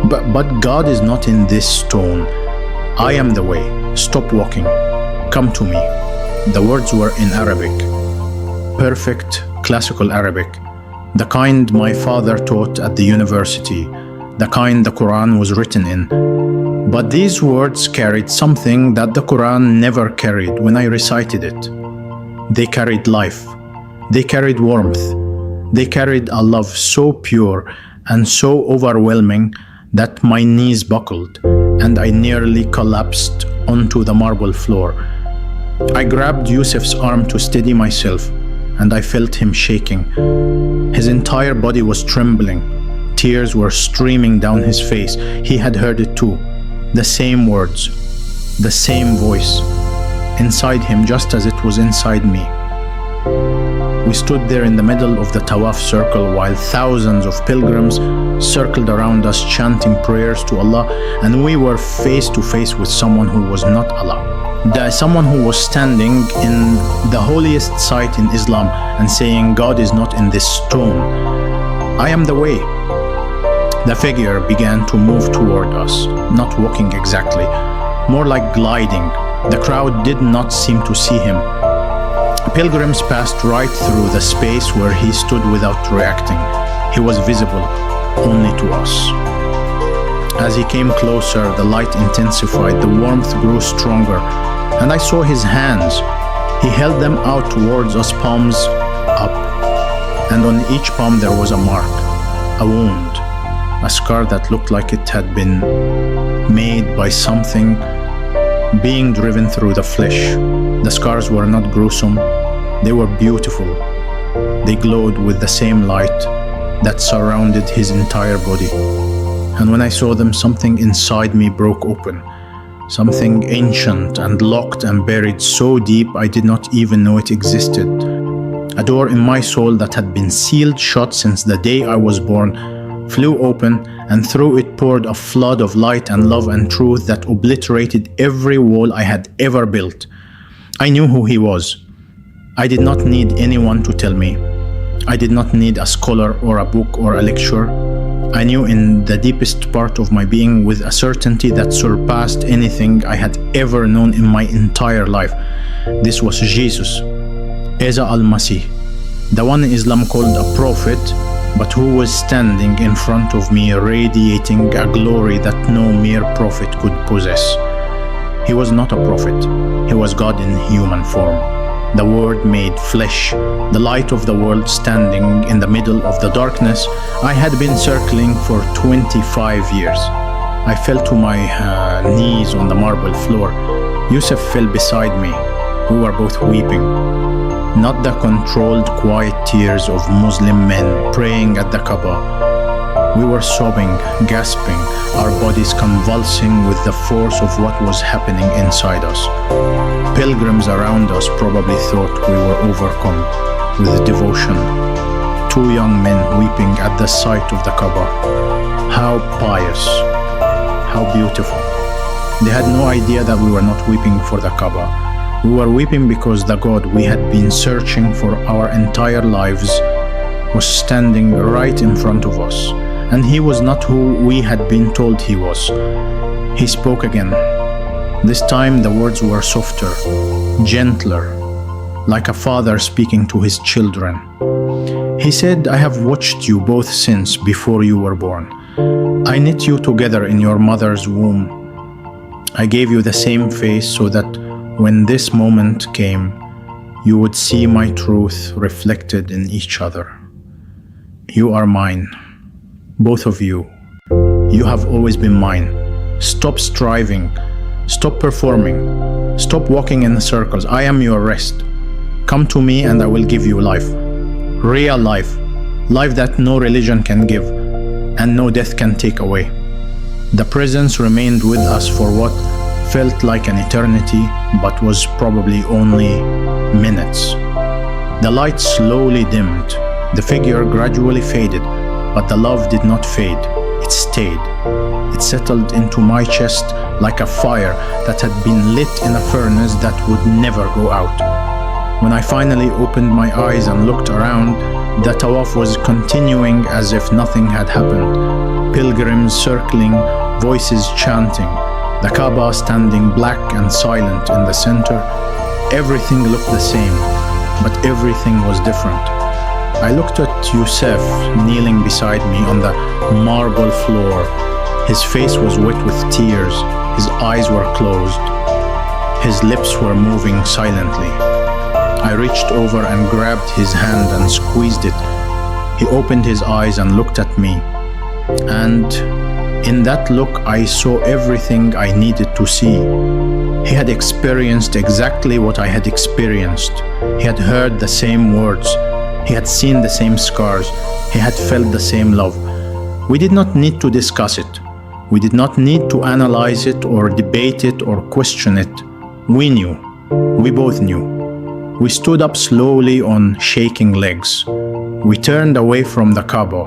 But God is not in this stone. I am the way. Stop walking. Come to me." The words were in Arabic. Perfect classical Arabic. The kind my father taught at the university. The kind the Quran was written in. But these words carried something that the Quran never carried when I recited it. They carried life. They carried warmth. They carried a love so pure and so overwhelming that my knees buckled and I nearly collapsed onto the marble floor. I grabbed Yusuf's arm to steady myself, and I felt him shaking. His entire body was trembling. Tears were streaming down his face. He had heard it too. The same words, the same voice, inside him just as it was inside me. We stood there in the middle of the Tawaf circle while thousands of pilgrims circled around us chanting prayers to Allah, and we were face to face with someone who was not Allah. Someone who was standing in the holiest site in Islam and saying, "God is not in this stone. I am the way." The figure began to move toward us, not walking exactly, more like gliding. The crowd did not seem to see him. Pilgrims passed right through the space where he stood without reacting. He was visible only to us. As he came closer, the light intensified, the warmth grew stronger, and I saw his hands. He held them out towards us, palms up, and on each palm there was a mark, a wound, a scar that looked like it had been made by something being driven through the flesh. The scars were not gruesome, they were beautiful. They glowed with the same light that surrounded his entire body. And when I saw them, something inside me broke open. Something ancient and locked and buried so deep I did not even know it existed. A door in my soul that had been sealed shut since the day I was born flew open, and through it poured a flood of light and love and truth that obliterated every wall I had ever built. I knew who he was. I did not need anyone to tell me. I did not need a scholar or a book or a lecture. I knew in the deepest part of my being with a certainty that surpassed anything I had ever known in my entire life. This was Jesus, Isa al-Masih, the one Islam called a prophet, but who was standing in front of me radiating a glory that no mere prophet could possess. He was not a prophet, he was God in human form. The Word made flesh, the light of the world standing in the middle of the darkness I had been circling for 25 years. I fell to my knees on the marble floor. Yusuf fell beside me. We were both weeping. Not the controlled, quiet tears of Muslim men praying at the Kaaba. We were sobbing, gasping, our bodies convulsing with the force of what was happening inside us. Pilgrims around us probably thought we were overcome with devotion. Two young men weeping at the sight of the Kaaba. How pious, how beautiful. They had no idea that we were not weeping for the Kaaba. We were weeping because the God we had been searching for our entire lives was standing right in front of us, and he was not who we had been told he was. He spoke again. This time the words were softer, gentler, like a father speaking to his children. He said, "I have watched you both since before you were born. I knit you together in your mother's womb. I gave you the same face so that when this moment came, you would see my truth reflected in each other. You are mine, both of you. You have always been mine. Stop striving. Stop performing. Stop walking in circles. I am your rest. Come to me and I will give you life. Real life. Life that no religion can give and no death can take away." The presence remained with us for what felt like an eternity, but was probably only minutes. The light slowly dimmed. The figure gradually faded, but the love did not fade. It stayed. It settled into my chest like a fire that had been lit in a furnace that would never go out. When I finally opened my eyes and looked around, the tawaf was continuing as if nothing had happened. Pilgrims circling, voices chanting, the Kaaba standing black and silent in the center. Everything looked the same, but everything was different. I looked at Yusuf kneeling beside me on the marble floor. His face was wet with tears, his eyes were closed, his lips were moving silently. I reached over and grabbed his hand and squeezed it. He opened his eyes and looked at me, and in that look I saw everything I needed to see. He had experienced exactly what I had experienced. He had heard the same words. He had seen the same scars. He had felt the same love. We did not need to discuss it. We did not need to analyze it or debate it or question it. We knew. We both knew. We stood up slowly on shaking legs. We turned away from the Kaaba,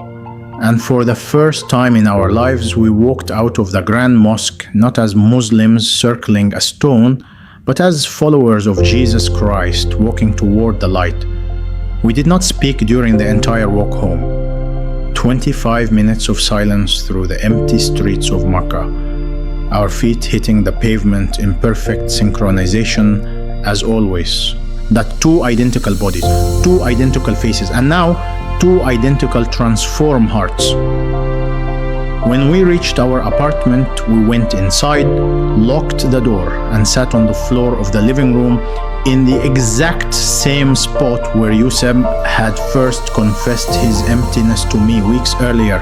and for the first time in our lives we walked out of the Grand Mosque not as Muslims circling a stone, but as followers of Jesus Christ walking toward the light. We did not speak during the entire walk home. 25 minutes of silence through the empty streets of Mecca, our feet hitting the pavement in perfect synchronization as always. That two identical bodies, two identical faces, and now two identical transformed hearts. When we reached our apartment, we went inside, locked the door, and sat on the floor of the living room in the exact same spot where Yusuf had first confessed his emptiness to me weeks earlier.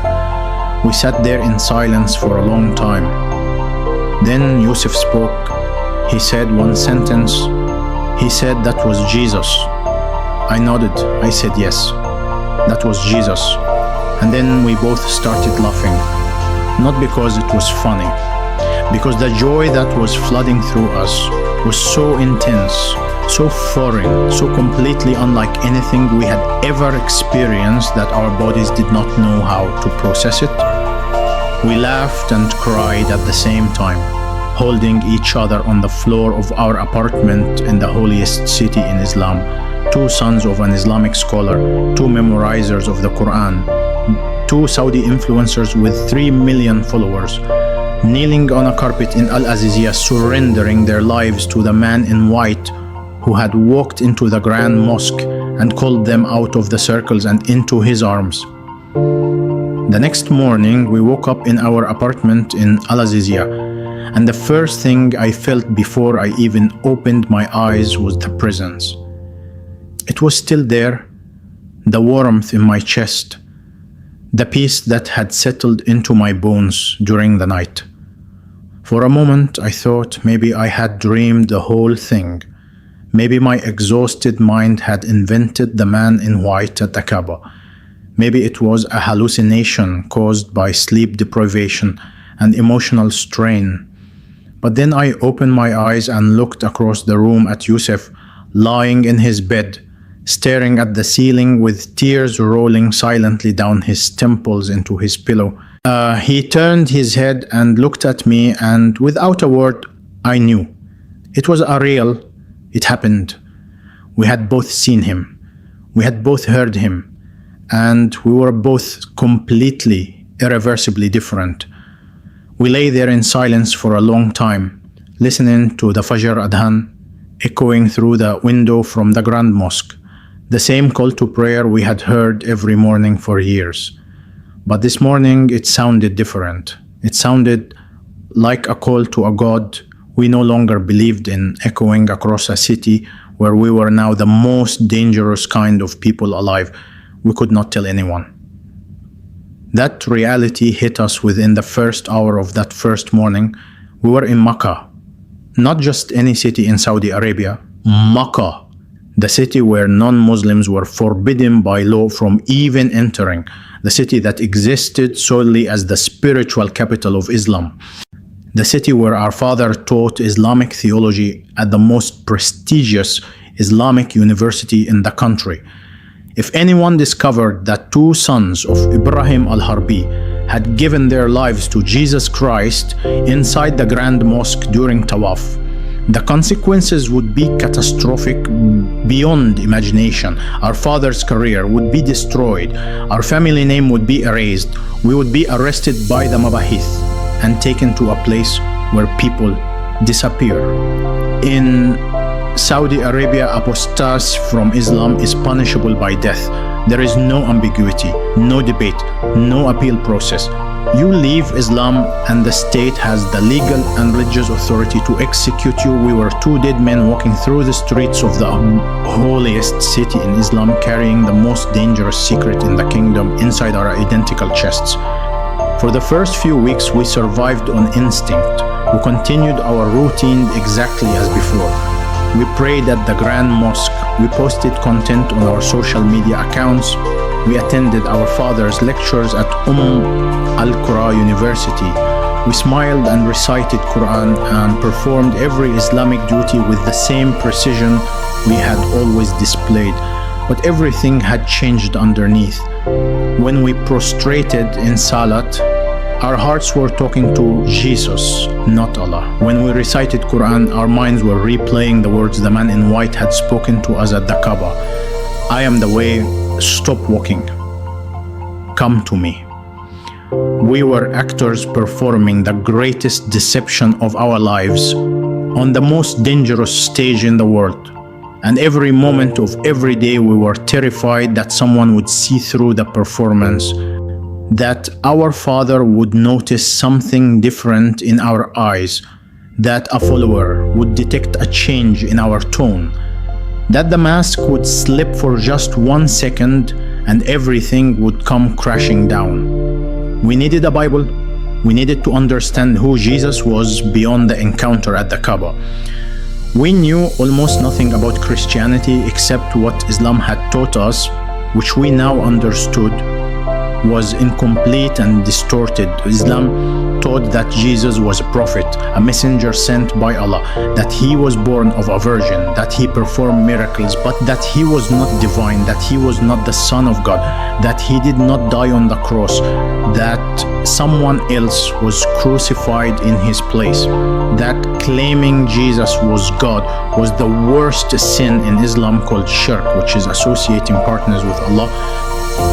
We sat there in silence for a long time. Then Yusuf spoke. He said one sentence. He said, "That was Jesus." I nodded. I said, "Yes, that was Jesus." And then we both started laughing. Not because it was funny, because the joy that was flooding through us was so intense, so foreign, so completely unlike anything we had ever experienced that our bodies did not know how to process it. We laughed and cried at the same time, holding each other on the floor of our apartment in the holiest city in Islam, two sons of an Islamic scholar, two memorizers of the Quran, two Saudi influencers with 3 million followers, kneeling on a carpet in Al-Aziziyah, surrendering their lives to the man in white who had walked into the Grand Mosque and called them out of the circles and into his arms. The next morning, we woke up in our apartment in Al-Aziziyah, and the first thing I felt before I even opened my eyes was the presence. It was still there, the warmth in my chest, the peace that had settled into my bones during the night. For a moment, I thought maybe I had dreamed the whole thing. Maybe my exhausted mind had invented the man in white at the Kaaba. Maybe it was a hallucination caused by sleep deprivation and emotional strain. But then I opened my eyes and looked across the room at Yusuf, lying in his bed, staring at the ceiling with tears rolling silently down his temples into his pillow. He turned his head and looked at me, and without a word, I knew. It was real. It happened. We had both seen him. We had both heard him. And we were both completely, irreversibly different. We lay there in silence for a long time, listening to the Fajr Adhan echoing through the window from the Grand Mosque, the same call to prayer we had heard every morning for years. But this morning it sounded different. It sounded like a call to a God we no longer believed in, echoing across a city where we were now the most dangerous kind of people alive. We could not tell anyone. That reality hit us within the first hour of that first morning. We were in Mecca, not just any city in Saudi Arabia, Mecca, the city where non-Muslims were forbidden by law from even entering, the city that existed solely as the spiritual capital of Islam, the city where our father taught Islamic theology at the most prestigious Islamic university in the country. If anyone discovered that two sons of Ibrahim al-Harbi had given their lives to Jesus Christ inside the Grand Mosque during Tawaf, the consequences would be catastrophic beyond imagination. Our father's career would be destroyed. Our family name would be erased. We would be arrested by the Mabahith and taken to a place where people disappear. In Saudi Arabia, apostasy from Islam is punishable by death. There is no ambiguity, no debate, no appeal process. You leave Islam and the state has the legal and religious authority to execute you. We were two dead men walking through the streets of the holiest city in Islam, carrying the most dangerous secret in the kingdom inside our identical chests. For the first few weeks, we survived on instinct. We continued our routine exactly as before. We prayed at the Grand Mosque. We posted content on our social media accounts. We attended our father's lectures at Al-Qura University. We smiled and recited Quran and performed every Islamic duty with the same precision we had always displayed. But everything had changed underneath. When we prostrated in Salat, our hearts were talking to Jesus, not Allah. When we recited Quran, our minds were replaying the words the man in white had spoken to us at the Kaaba. I am the way, stop walking. Come to me. We were actors performing the greatest deception of our lives on the most dangerous stage in the world. And every moment of every day we were terrified that someone would see through the performance, that our father would notice something different in our eyes, that a follower would detect a change in our tone, that the mask would slip for just 1 second and everything would come crashing down. We needed a Bible. We needed to understand who Jesus was beyond the encounter at the Kaaba. We knew almost nothing about Christianity except what Islam had taught us, which we now understood was incomplete and distorted. Islam taught that Jesus was a prophet, a messenger sent by Allah, that he was born of a virgin, that he performed miracles, but that he was not divine, that he was not the Son of God, that he did not die on the cross, that someone else was crucified in his place, that claiming Jesus was God was the worst sin in Islam called shirk, which is associating partners with Allah.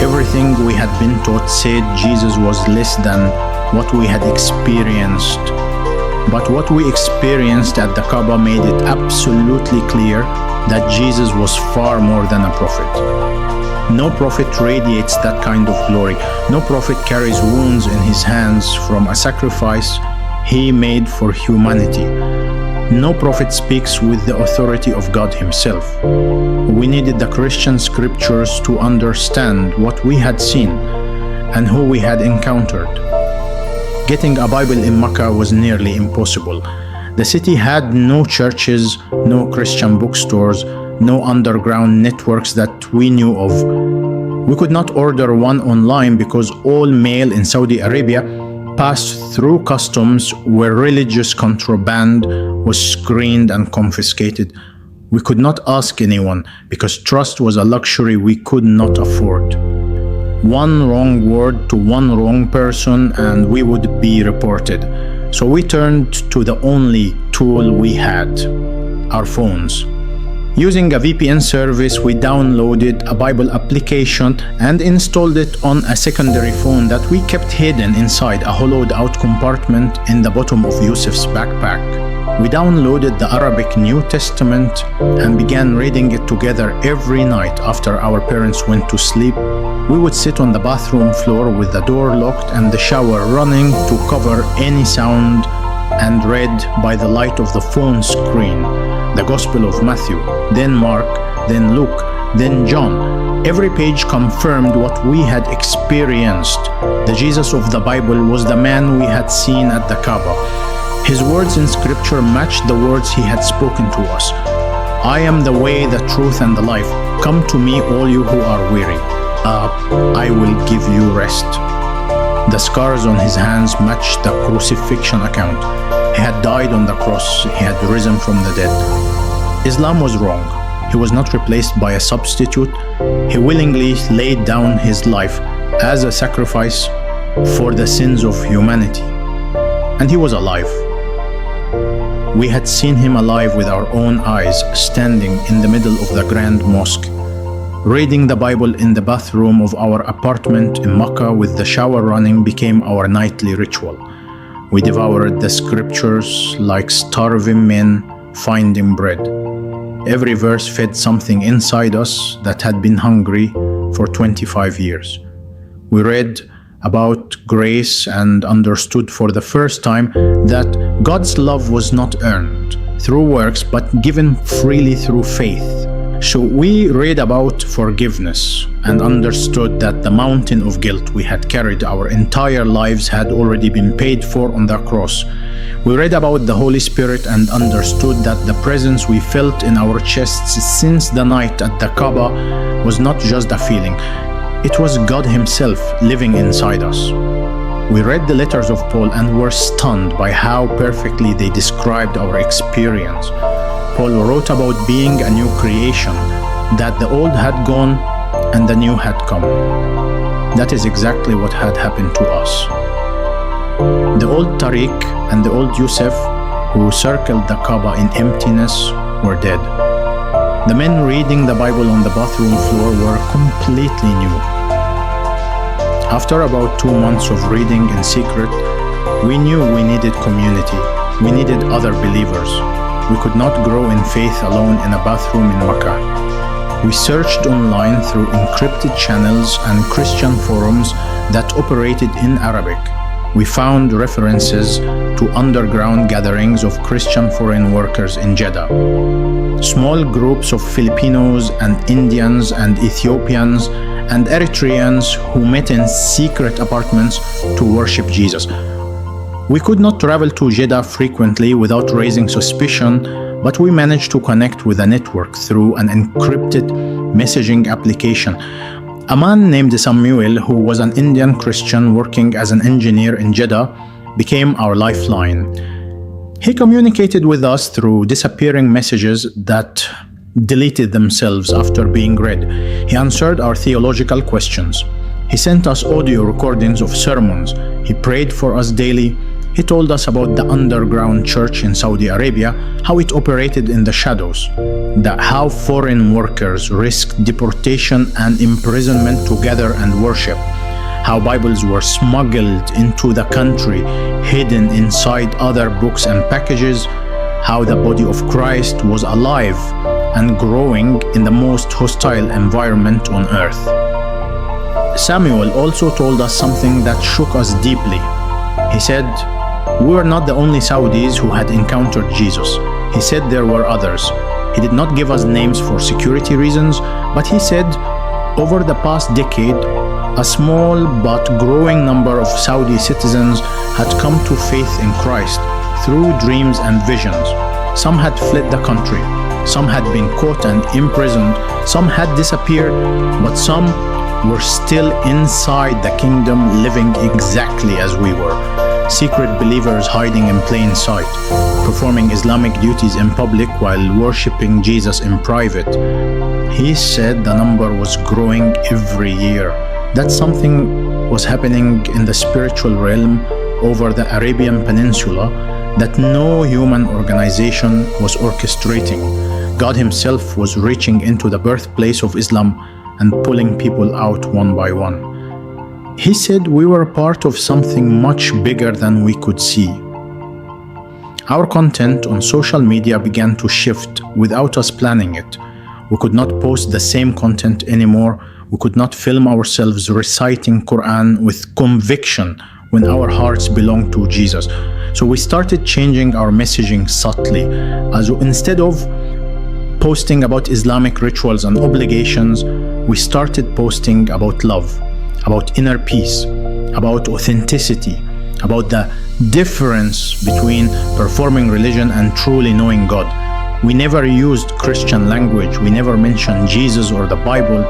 Everything we had been taught said Jesus was less than what we had experienced. But what we experienced at the Kaaba made it absolutely clear that Jesus was far more than a prophet. No prophet radiates that kind of glory. No prophet carries wounds in his hands from a sacrifice he made for humanity. No prophet speaks with the authority of God himself. We needed the Christian scriptures to understand what we had seen and who we had encountered. Getting a Bible in Mecca was nearly impossible. The city had no churches, no Christian bookstores, no underground networks that we knew of. We could not order one online because all mail in Saudi Arabia passed through customs where religious contraband was screened and confiscated. We could not ask anyone because trust was a luxury we could not afford. One wrong word to one wrong person and we would be reported. So we turned to the only tool we had, our phones. Using a VPN service, we downloaded a Bible application and installed it on a secondary phone that we kept hidden inside a hollowed-out compartment in the bottom of Yusuf's backpack. We downloaded the Arabic New Testament and began reading it together every night after our parents went to sleep. We would sit on the bathroom floor with the door locked and the shower running to cover any sound and read by the light of the phone screen the Gospel of Matthew, then Mark, then Luke, then John. Every page confirmed what we had experienced. The Jesus of the Bible was the man we had seen at the Kaaba. His words in scripture matched the words he had spoken to us. I am the way, the truth, and the life. Come to me, all you who are weary. I will give you rest. The scars on his hands matched the crucifixion account. He had died on the cross. He had risen from the dead. Islam was wrong. He was not replaced by a substitute. He willingly laid down his life as a sacrifice for the sins of humanity. And he was alive. We had seen him alive with our own eyes, standing in the middle of the Grand Mosque, reading the Bible in the bathroom of our apartment in Mecca with the shower running became our nightly ritual. We devoured the scriptures like starving men finding bread. Every verse fed something inside us that had been hungry for 25 years. We read about grace and understood for the first time that God's love was not earned through works but given freely through faith. So we read about forgiveness and understood that the mountain of guilt we had carried our entire lives had already been paid for on the cross. We read about the Holy Spirit and understood that the presence we felt in our chests since the night at the Kaaba was not just a feeling. It was God Himself living inside us. We read the letters of Paul and were stunned by how perfectly they described our experience. Paul wrote about being a new creation, that the old had gone and the new had come. That is exactly what had happened to us. The old Tariq and the old Yusuf, who circled the Kaaba in emptiness, were dead. The men reading the Bible on the bathroom floor were completely new. After about 2 months of reading in secret, we knew we needed community. We needed other believers. We could not grow in faith alone in a bathroom in Mecca. We searched online through encrypted channels and Christian forums that operated in Arabic. We found references to underground gatherings of Christian foreign workers in Jeddah. Small groups of Filipinos and Indians and Ethiopians and Eritreans who met in secret apartments to worship Jesus. We could not travel to Jeddah frequently without raising suspicion, but we managed to connect with a network through an encrypted messaging application. A man named Samuel, who was an Indian Christian working as an engineer in Jeddah, became our lifeline. He communicated with us through disappearing messages that deleted themselves after being read. He answered our theological questions. He sent us audio recordings of sermons. He prayed for us daily. He told us about the underground church in Saudi Arabia, how it operated in the shadows, how foreign workers risked deportation and imprisonment to gather and worship, how Bibles were smuggled into the country, hidden inside other books and packages, how the body of Christ was alive and growing in the most hostile environment on earth. Samuel also told us something that shook us deeply. He said, "We were not the only Saudis who had encountered Jesus." He said there were others. He did not give us names for security reasons, but he said, over the past decade, a small but growing number of Saudi citizens had come to faith in Christ through dreams and visions. Some had fled the country, some had been caught and imprisoned, some had disappeared, but some were still inside the kingdom living exactly as we were. Secret believers hiding in plain sight, performing Islamic duties in public while worshipping Jesus in private. He said the number was growing every year, that something was happening in the spiritual realm over the Arabian Peninsula that no human organization was orchestrating. God Himself was reaching into the birthplace of Islam and pulling people out one by one. He said we were part of something much bigger than we could see. Our content on social media began to shift without us planning it. We could not post the same content anymore. We could not film ourselves reciting Quran with conviction when our hearts belong to Jesus. So we started changing our messaging subtly, as instead of posting about Islamic rituals and obligations, we started posting about love, about inner peace, about authenticity, about the difference between performing religion and truly knowing God. We never used Christian language, we never mentioned Jesus or the Bible,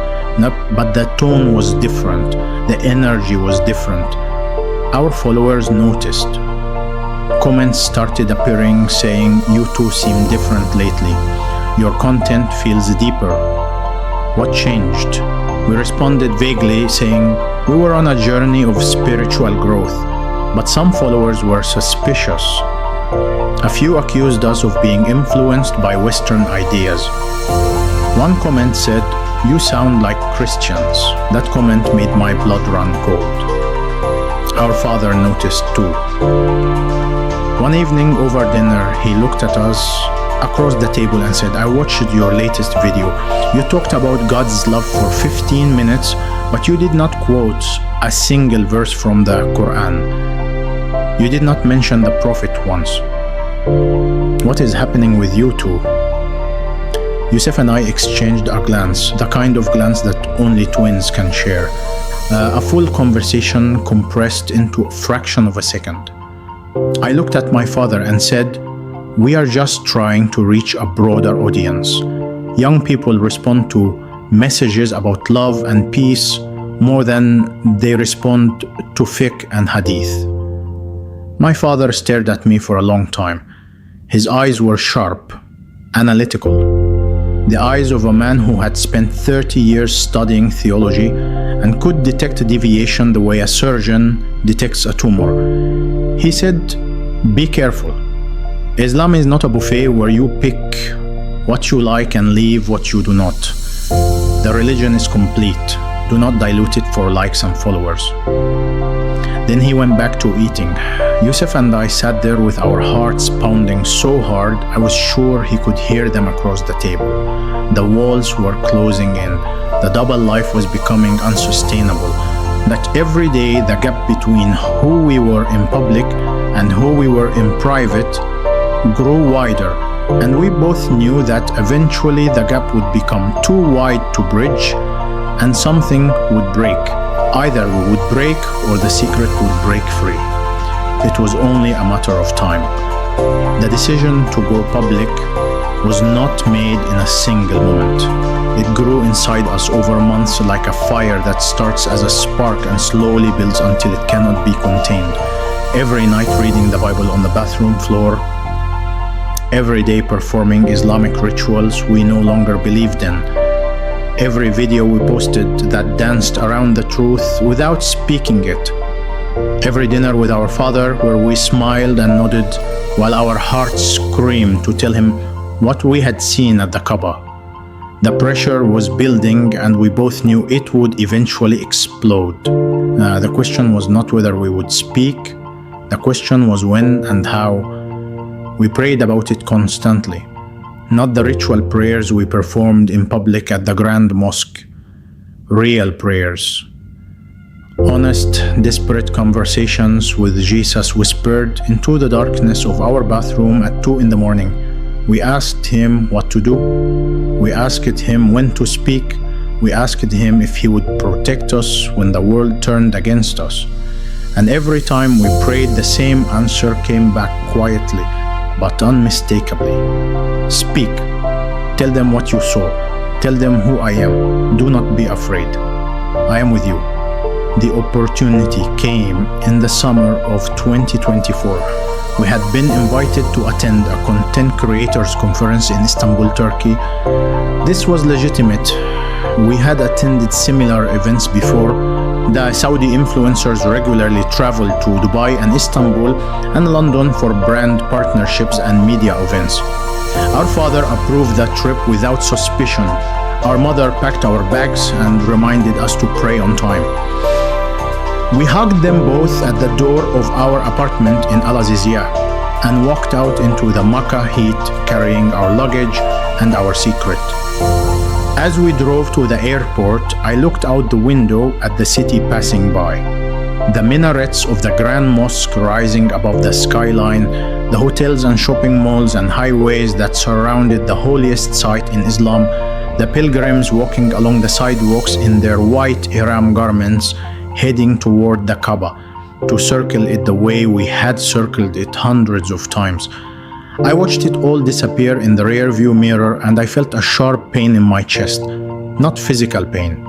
but the tone was different, the energy was different. Our followers noticed. Comments started appearing saying, "You too seem different lately. Your content feels deeper. What changed?" We responded vaguely, saying, "We were on a journey of spiritual growth," but some followers were suspicious. A few accused us of being influenced by Western ideas. One comment said, "You sound like Christians." That comment made my blood run cold. Our father noticed too. One evening over dinner, he looked at us across the table and said, "I watched your latest video. You talked about God's love for 15 minutes, but you did not quote a single verse from the Quran. You did not mention the Prophet once. What is happening with you two?" Yusuf and I exchanged a glance, the kind of glance that only twins can share. A full conversation compressed into a fraction of a second. I looked at my father and said, "We are just trying to reach a broader audience. Young people respond to messages about love and peace more than they respond to fiqh and hadith." My father stared at me for a long time. His eyes were sharp, analytical. The eyes of a man who had spent 30 years studying theology and could detect deviation the way a surgeon detects a tumor. He said, "Be careful. Islam is not a buffet where you pick what you like and leave what you do not. The religion is complete. Do not dilute it for likes and followers." Then he went back to eating. Yusuf and I sat there with our hearts pounding so hard I was sure he could hear them across the table. The walls were closing in. The double life was becoming unsustainable. That every day the gap between who we were in public and who we were in private grew wider, and we both knew that eventually the gap would become too wide to bridge and something would break. Either we would break or the secret would break free. It was only a matter of time. The decision to go public was not made in a single moment. It grew inside us over months like a fire that starts as a spark and slowly builds until it cannot be contained. Every night reading the Bible on the bathroom floor, every day performing Islamic rituals we no longer believed in. Every video we posted that danced around the truth without speaking it. Every dinner with our father, where we smiled and nodded while our hearts screamed to tell him what we had seen at the Kaaba. The pressure was building and we both knew it would eventually explode. The question was not whether we would speak, the question was when and how. We prayed about it constantly, not the ritual prayers we performed in public at the Grand Mosque. Real prayers. Honest, desperate conversations with Jesus whispered into the darkness of our bathroom at 2 in the morning. We asked him what to do. We asked him when to speak. We asked him if he would protect us when the world turned against us. And every time we prayed, the same answer came back quietly, but unmistakably. Speak. Tell them what you saw. Tell them who I am. Do not be afraid. I am with you. The opportunity came in the summer of 2024. We had been invited to attend a content creators conference in Istanbul, Turkey. This was legitimate. We had attended similar events before. The Saudi influencers regularly travel to Dubai and Istanbul and London for brand partnerships and media events. Our father approved that trip without suspicion. Our mother packed our bags and reminded us to pray on time. We hugged them both at the door of our apartment in Al Azizia and walked out into the Mecca heat carrying our luggage and our secret. As we drove to the airport, I looked out the window at the city passing by. The minarets of the Grand Mosque rising above the skyline, the hotels and shopping malls and highways that surrounded the holiest site in Islam, the pilgrims walking along the sidewalks in their white ihram garments, heading toward the Kaaba to circle it the way we had circled it hundreds of times. I watched it all disappear in the rearview mirror and I felt a sharp pain in my chest. Not physical pain.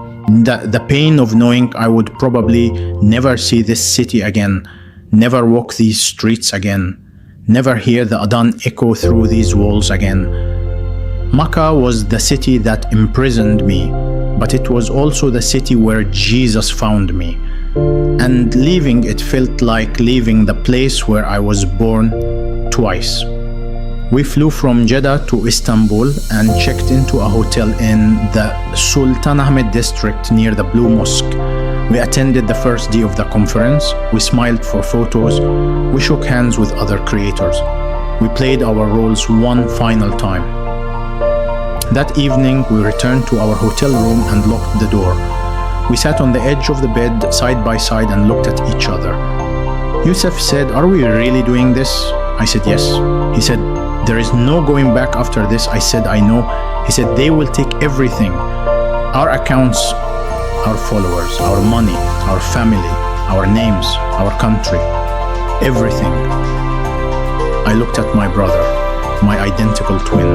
The pain of knowing I would probably never see this city again, never walk these streets again, never hear the adhan echo through these walls again. Mecca was the city that imprisoned me, but it was also the city where Jesus found me. And leaving it felt like leaving the place where I was born twice. We flew from Jeddah to Istanbul and checked into a hotel in the Sultan Ahmed district near the Blue Mosque. We attended the first day of the conference. We smiled for photos. We shook hands with other creators. We played our roles one final time. That evening, we returned to our hotel room and locked the door. We sat on the edge of the bed, side by side, and looked at each other. Yusuf said, "Are we really doing this?" I said, "Yes." He said, "There is no going back after this." I said, "I know." He said, "They will take everything. Our accounts, our followers, our money, our family, our names, our country, everything." I looked at my brother, my identical twin,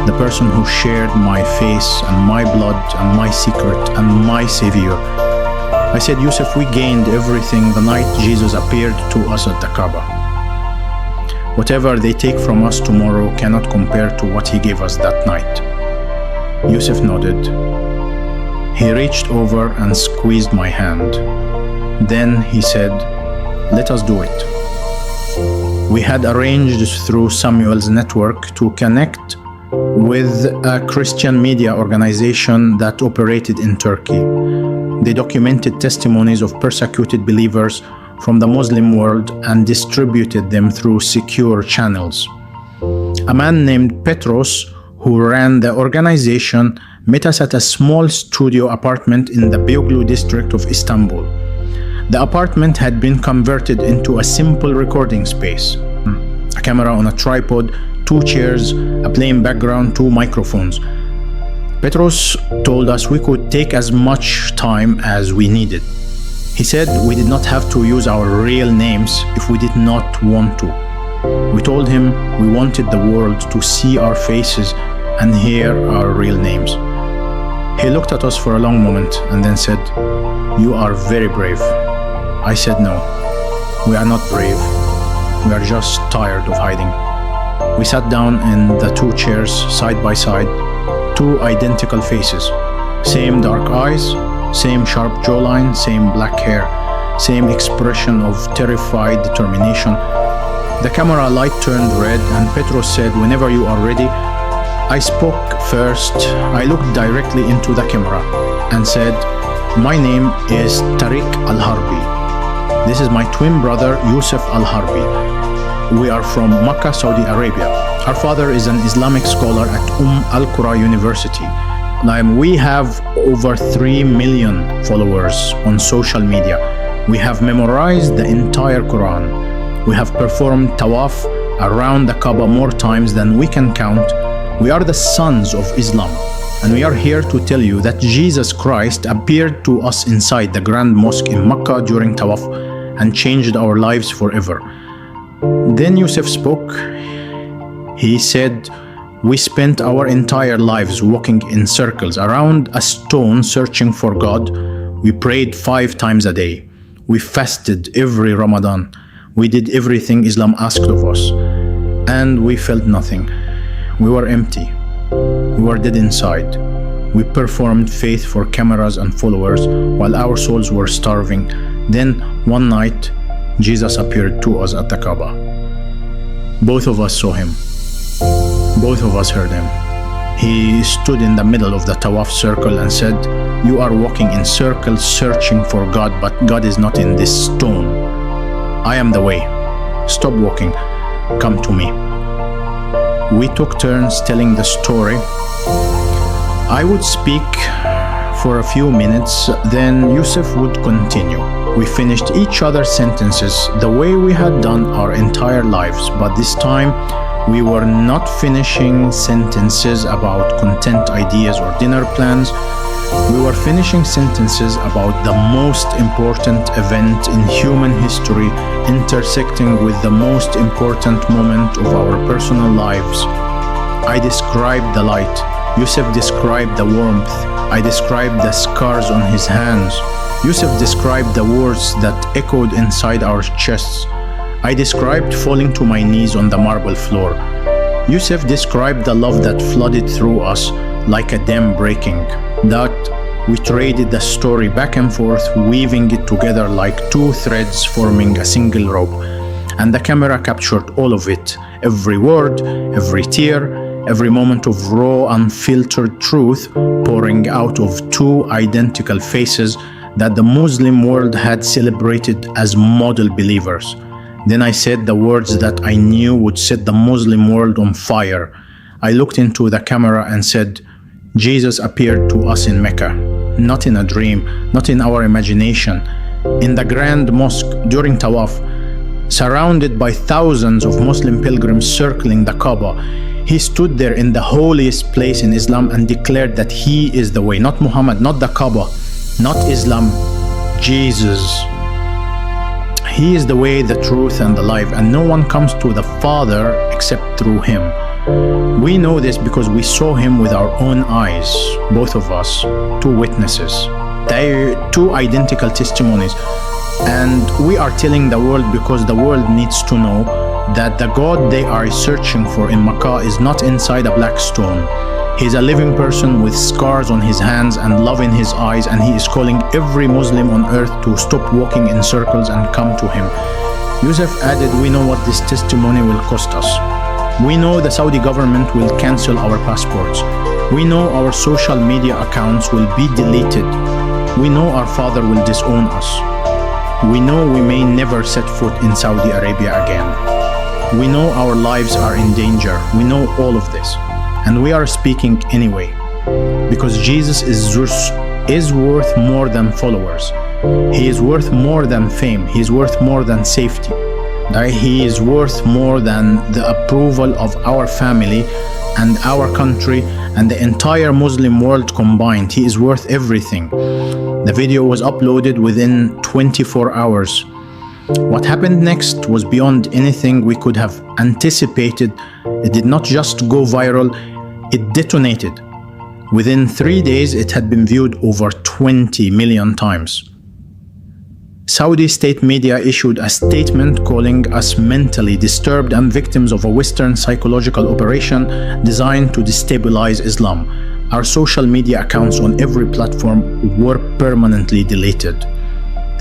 the person who shared my face and my blood and my secret and my savior. I said, "Yusuf, we gained everything the night Jesus appeared to us at the Kaaba. Whatever they take from us tomorrow cannot compare to what he gave us that night." Yusuf nodded. He reached over and squeezed my hand. Then he said, "Let us do it." We had arranged through Samuel's network to connect with a Christian media organization that operated in Turkey. They documented testimonies of persecuted believers from the Muslim world and distributed them through secure channels. A man named Petros, who ran the organization, met us at a small studio apartment in the Beyoğlu district of Istanbul. The apartment had been converted into a simple recording space. A camera on a tripod, 2 chairs, a plain background, 2 microphones. Petros told us we could take as much time as we needed. He said we did not have to use our real names if we did not want to. We told him we wanted the world to see our faces and hear our real names. He looked at us for a long moment and then said, "You are very brave." I said, "No, we are not brave. We are just tired of hiding." We sat down in the 2 chairs side by side, 2 identical faces, same dark eyes, same sharp jawline, same black hair, same expression of terrified determination. The camera light turned red and Petros said, "Whenever you are ready." I spoke first. I looked directly into the camera and said, "My name is Tariq Al-Harbi. This is my twin brother, Yusuf Al-Harbi. We are from Mecca, Saudi Arabia. Our father is an Islamic scholar at Al-Qura University. We have over 3 million followers on social media. We have memorized the entire Quran. We have performed tawaf around the Kaaba more times than we can count. We are the sons of Islam, and we are here to tell you that Jesus Christ appeared to us inside the Grand Mosque in Mecca during tawaf and changed our lives forever." Then Yusuf spoke. He said, "We spent our entire lives walking in circles around a stone searching for God. We prayed 5 times a day. We fasted every Ramadan. We did everything Islam asked of us. And we felt nothing. We were empty. We were dead inside. We performed faith for cameras and followers while our souls were starving. Then one night, Jesus appeared to us at the Kaaba. Both of us saw him. Both of us heard him. He stood in the middle of the tawaf circle and said, 'You are walking in circles searching for God, but God is not in this stone. I am the way. Stop walking. Come to me.' We took turns telling the story. I would speak for a few minutes, then Yusuf would continue. We finished each other's sentences the way we had done our entire lives, but this time we were not finishing sentences about content ideas or dinner plans. We were finishing sentences about the most important event in human history, intersecting with the most important moment of our personal lives. I described the light. Yusuf described the warmth. I described the scars on his hands. Yusuf described the words that echoed inside our chests. I described falling to my knees on the marble floor. Yusuf described the love that flooded through us like a dam breaking. That we traded the story back and forth, weaving it together like 2 threads forming a single rope. And the camera captured all of it. Every word, every tear, every moment of raw, unfiltered truth pouring out of 2 identical faces that the Muslim world had celebrated as model believers. Then I said the words that I knew would set the Muslim world on fire. I looked into the camera and said, "Jesus appeared to us in Mecca, not in a dream, not in our imagination. In the Grand Mosque during Tawaf, surrounded by thousands of Muslim pilgrims circling the Kaaba, he stood there in the holiest place in Islam and declared that he is the way, not Muhammad, not the Kaaba, not Islam, Jesus. He is the way, the truth, and the life, and no one comes to the Father except through him. We know this because we saw him with our own eyes, both of us, 2 witnesses. They are 2 identical testimonies. And we are telling the world because the world needs to know that the God they are searching for in Mecca is not inside a black stone. He is a living person with scars on his hands and love in his eyes, and he is calling every Muslim on earth to stop walking in circles and come to him." Yusuf added, "We know what this testimony will cost us. We know the Saudi government will cancel our passports. We know our social media accounts will be deleted. We know our father will disown us. We know we may never set foot in Saudi Arabia again. We know our lives are in danger. We know all of this. And we are speaking anyway. Because Jesus is worth more than followers. He is worth more than fame. He is worth more than safety. He is worth more than the approval of our family and our country and the entire Muslim world combined. He is worth everything." The video was uploaded within 24 hours. What happened next was beyond anything we could have anticipated. It did not just go viral, it detonated. Within 3 days, it had been viewed over 20 million times. Saudi state media issued a statement calling us mentally disturbed and victims of a Western psychological operation designed to destabilize Islam. Our social media accounts on every platform were permanently deleted.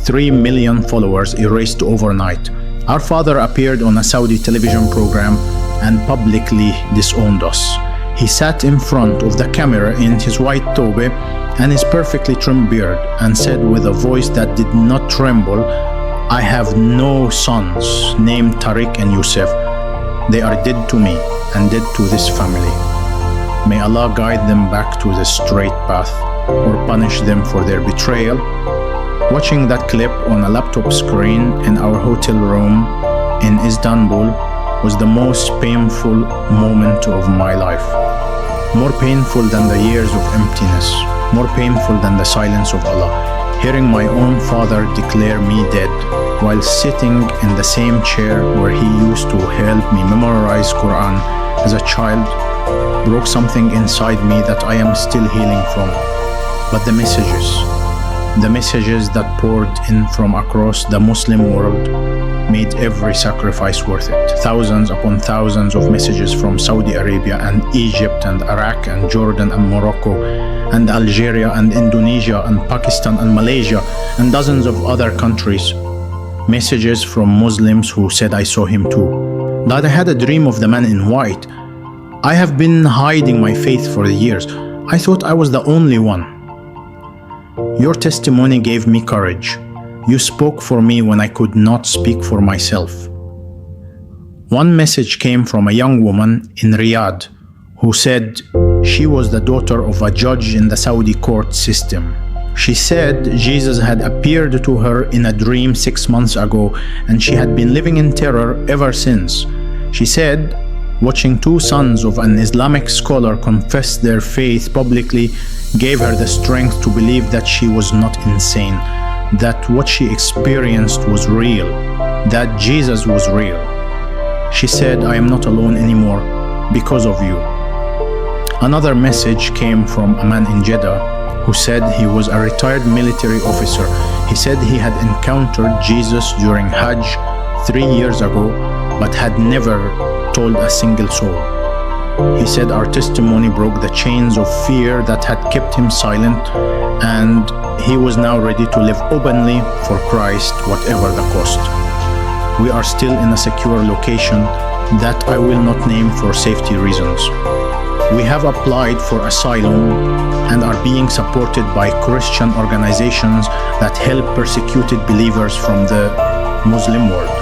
3 million followers erased overnight. Our father appeared on a Saudi television program and publicly disowned us. He sat in front of the camera in his white tobe and his perfectly trimmed beard and said with a voice that did not tremble, "I have no sons named Tariq and Yusuf. They are dead to me and dead to this family. May Allah guide them back to the straight path or punish them for their betrayal." Watching that clip on a laptop screen in our hotel room in Istanbul was the most painful moment of my life. More painful than the years of emptiness, more painful than the silence of Allah. Hearing my own father declare me dead while sitting in the same chair where he used to help me memorize Quran as a child broke something inside me that I am still healing from. But the messages that poured in from across the Muslim world made every sacrifice worth it. Thousands upon thousands of messages from Saudi Arabia and Egypt and Iraq and Jordan and Morocco and Algeria and Indonesia and Pakistan and Malaysia and dozens of other countries. Messages from Muslims who said I saw him too. That I had a dream of the man in white. I have been hiding my faith for years. I thought I was the only one. Your testimony gave me courage. You spoke for me when I could not speak for myself. One message came from a young woman in Riyadh who said she was the daughter of a judge in the Saudi court system. She said Jesus had appeared to her in a dream 6 months ago and she had been living in terror ever since. She said watching 2 sons of an Islamic scholar confess their faith publicly gave her the strength to believe that she was not insane, that what she experienced was real, that Jesus was real. She said, "I am not alone anymore because of you." Another message came from a man in Jeddah who said he was a retired military officer. He said he had encountered Jesus during Hajj 3 years ago, but had never told a single soul. He said our testimony broke the chains of fear that had kept him silent, and he was now ready to live openly for Christ, whatever the cost. We are still in a secure location that I will not name for safety reasons. We have applied for asylum and are being supported by Christian organizations that help persecuted believers from the Muslim world.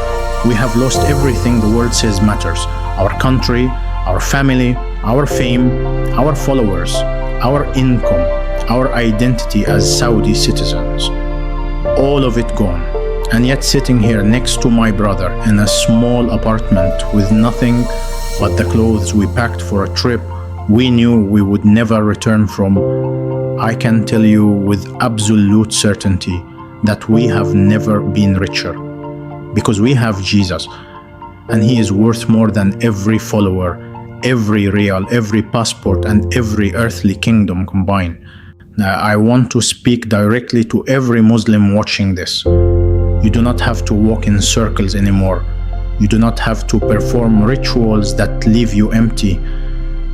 We have lost everything the world says matters: our country, our family, our fame, our followers, our income, our identity as Saudi citizens. All of it gone. And yet sitting here next to my brother in a small apartment with nothing but the clothes we packed for a trip we knew we would never return from, I can tell you with absolute certainty that we have never been richer. Because we have Jesus, and he is worth more than every follower, every real, every passport, and every earthly kingdom combined. Now, I want to speak directly to every Muslim watching this. You do not have to walk in circles anymore. You do not have to perform rituals that leave you empty.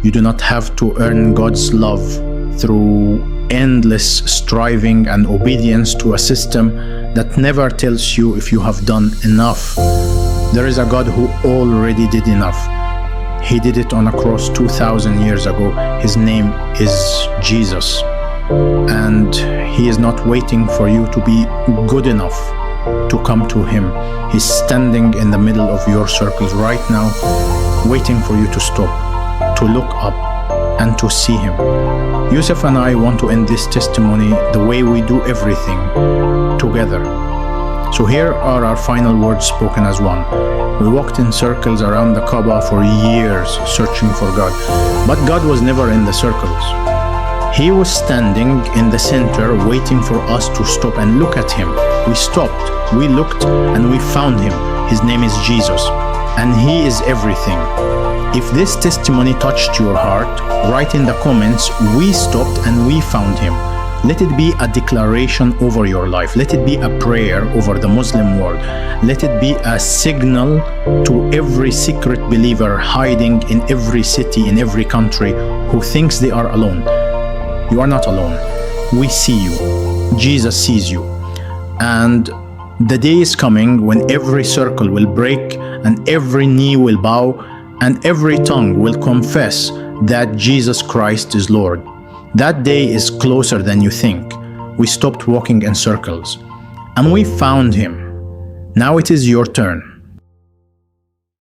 You do not have to earn God's love through endless striving and obedience to a system that never tells you if you have done enough. There is a God who already did enough. He did it on a cross 2,000 years ago. His name is Jesus. And he is not waiting for you to be good enough to come to him. He's standing in the middle of your circles right now, waiting for you to stop, to look up, and to see him. Yusuf and I want to end this testimony the way we do everything, together. So here are our final words spoken as one. We walked in circles around the Kaaba for years, searching for God. But God was never in the circles. He was standing in the center, waiting for us to stop and look at him. We stopped, we looked, and we found him. His name is Jesus, and he is everything. If this testimony touched your heart, write in the comments, "We stopped and we found him." Let it be a declaration over your life. Let it be a prayer over the Muslim world. Let it be a signal to every secret believer hiding in every city, in every country, who thinks they are alone. You are not alone. We see you. Jesus sees you. And the day is coming when every circle will break and every knee will bow and every tongue will confess that Jesus Christ is Lord. That day is closer than you think. We stopped walking in circles and we found him. Now it is your turn.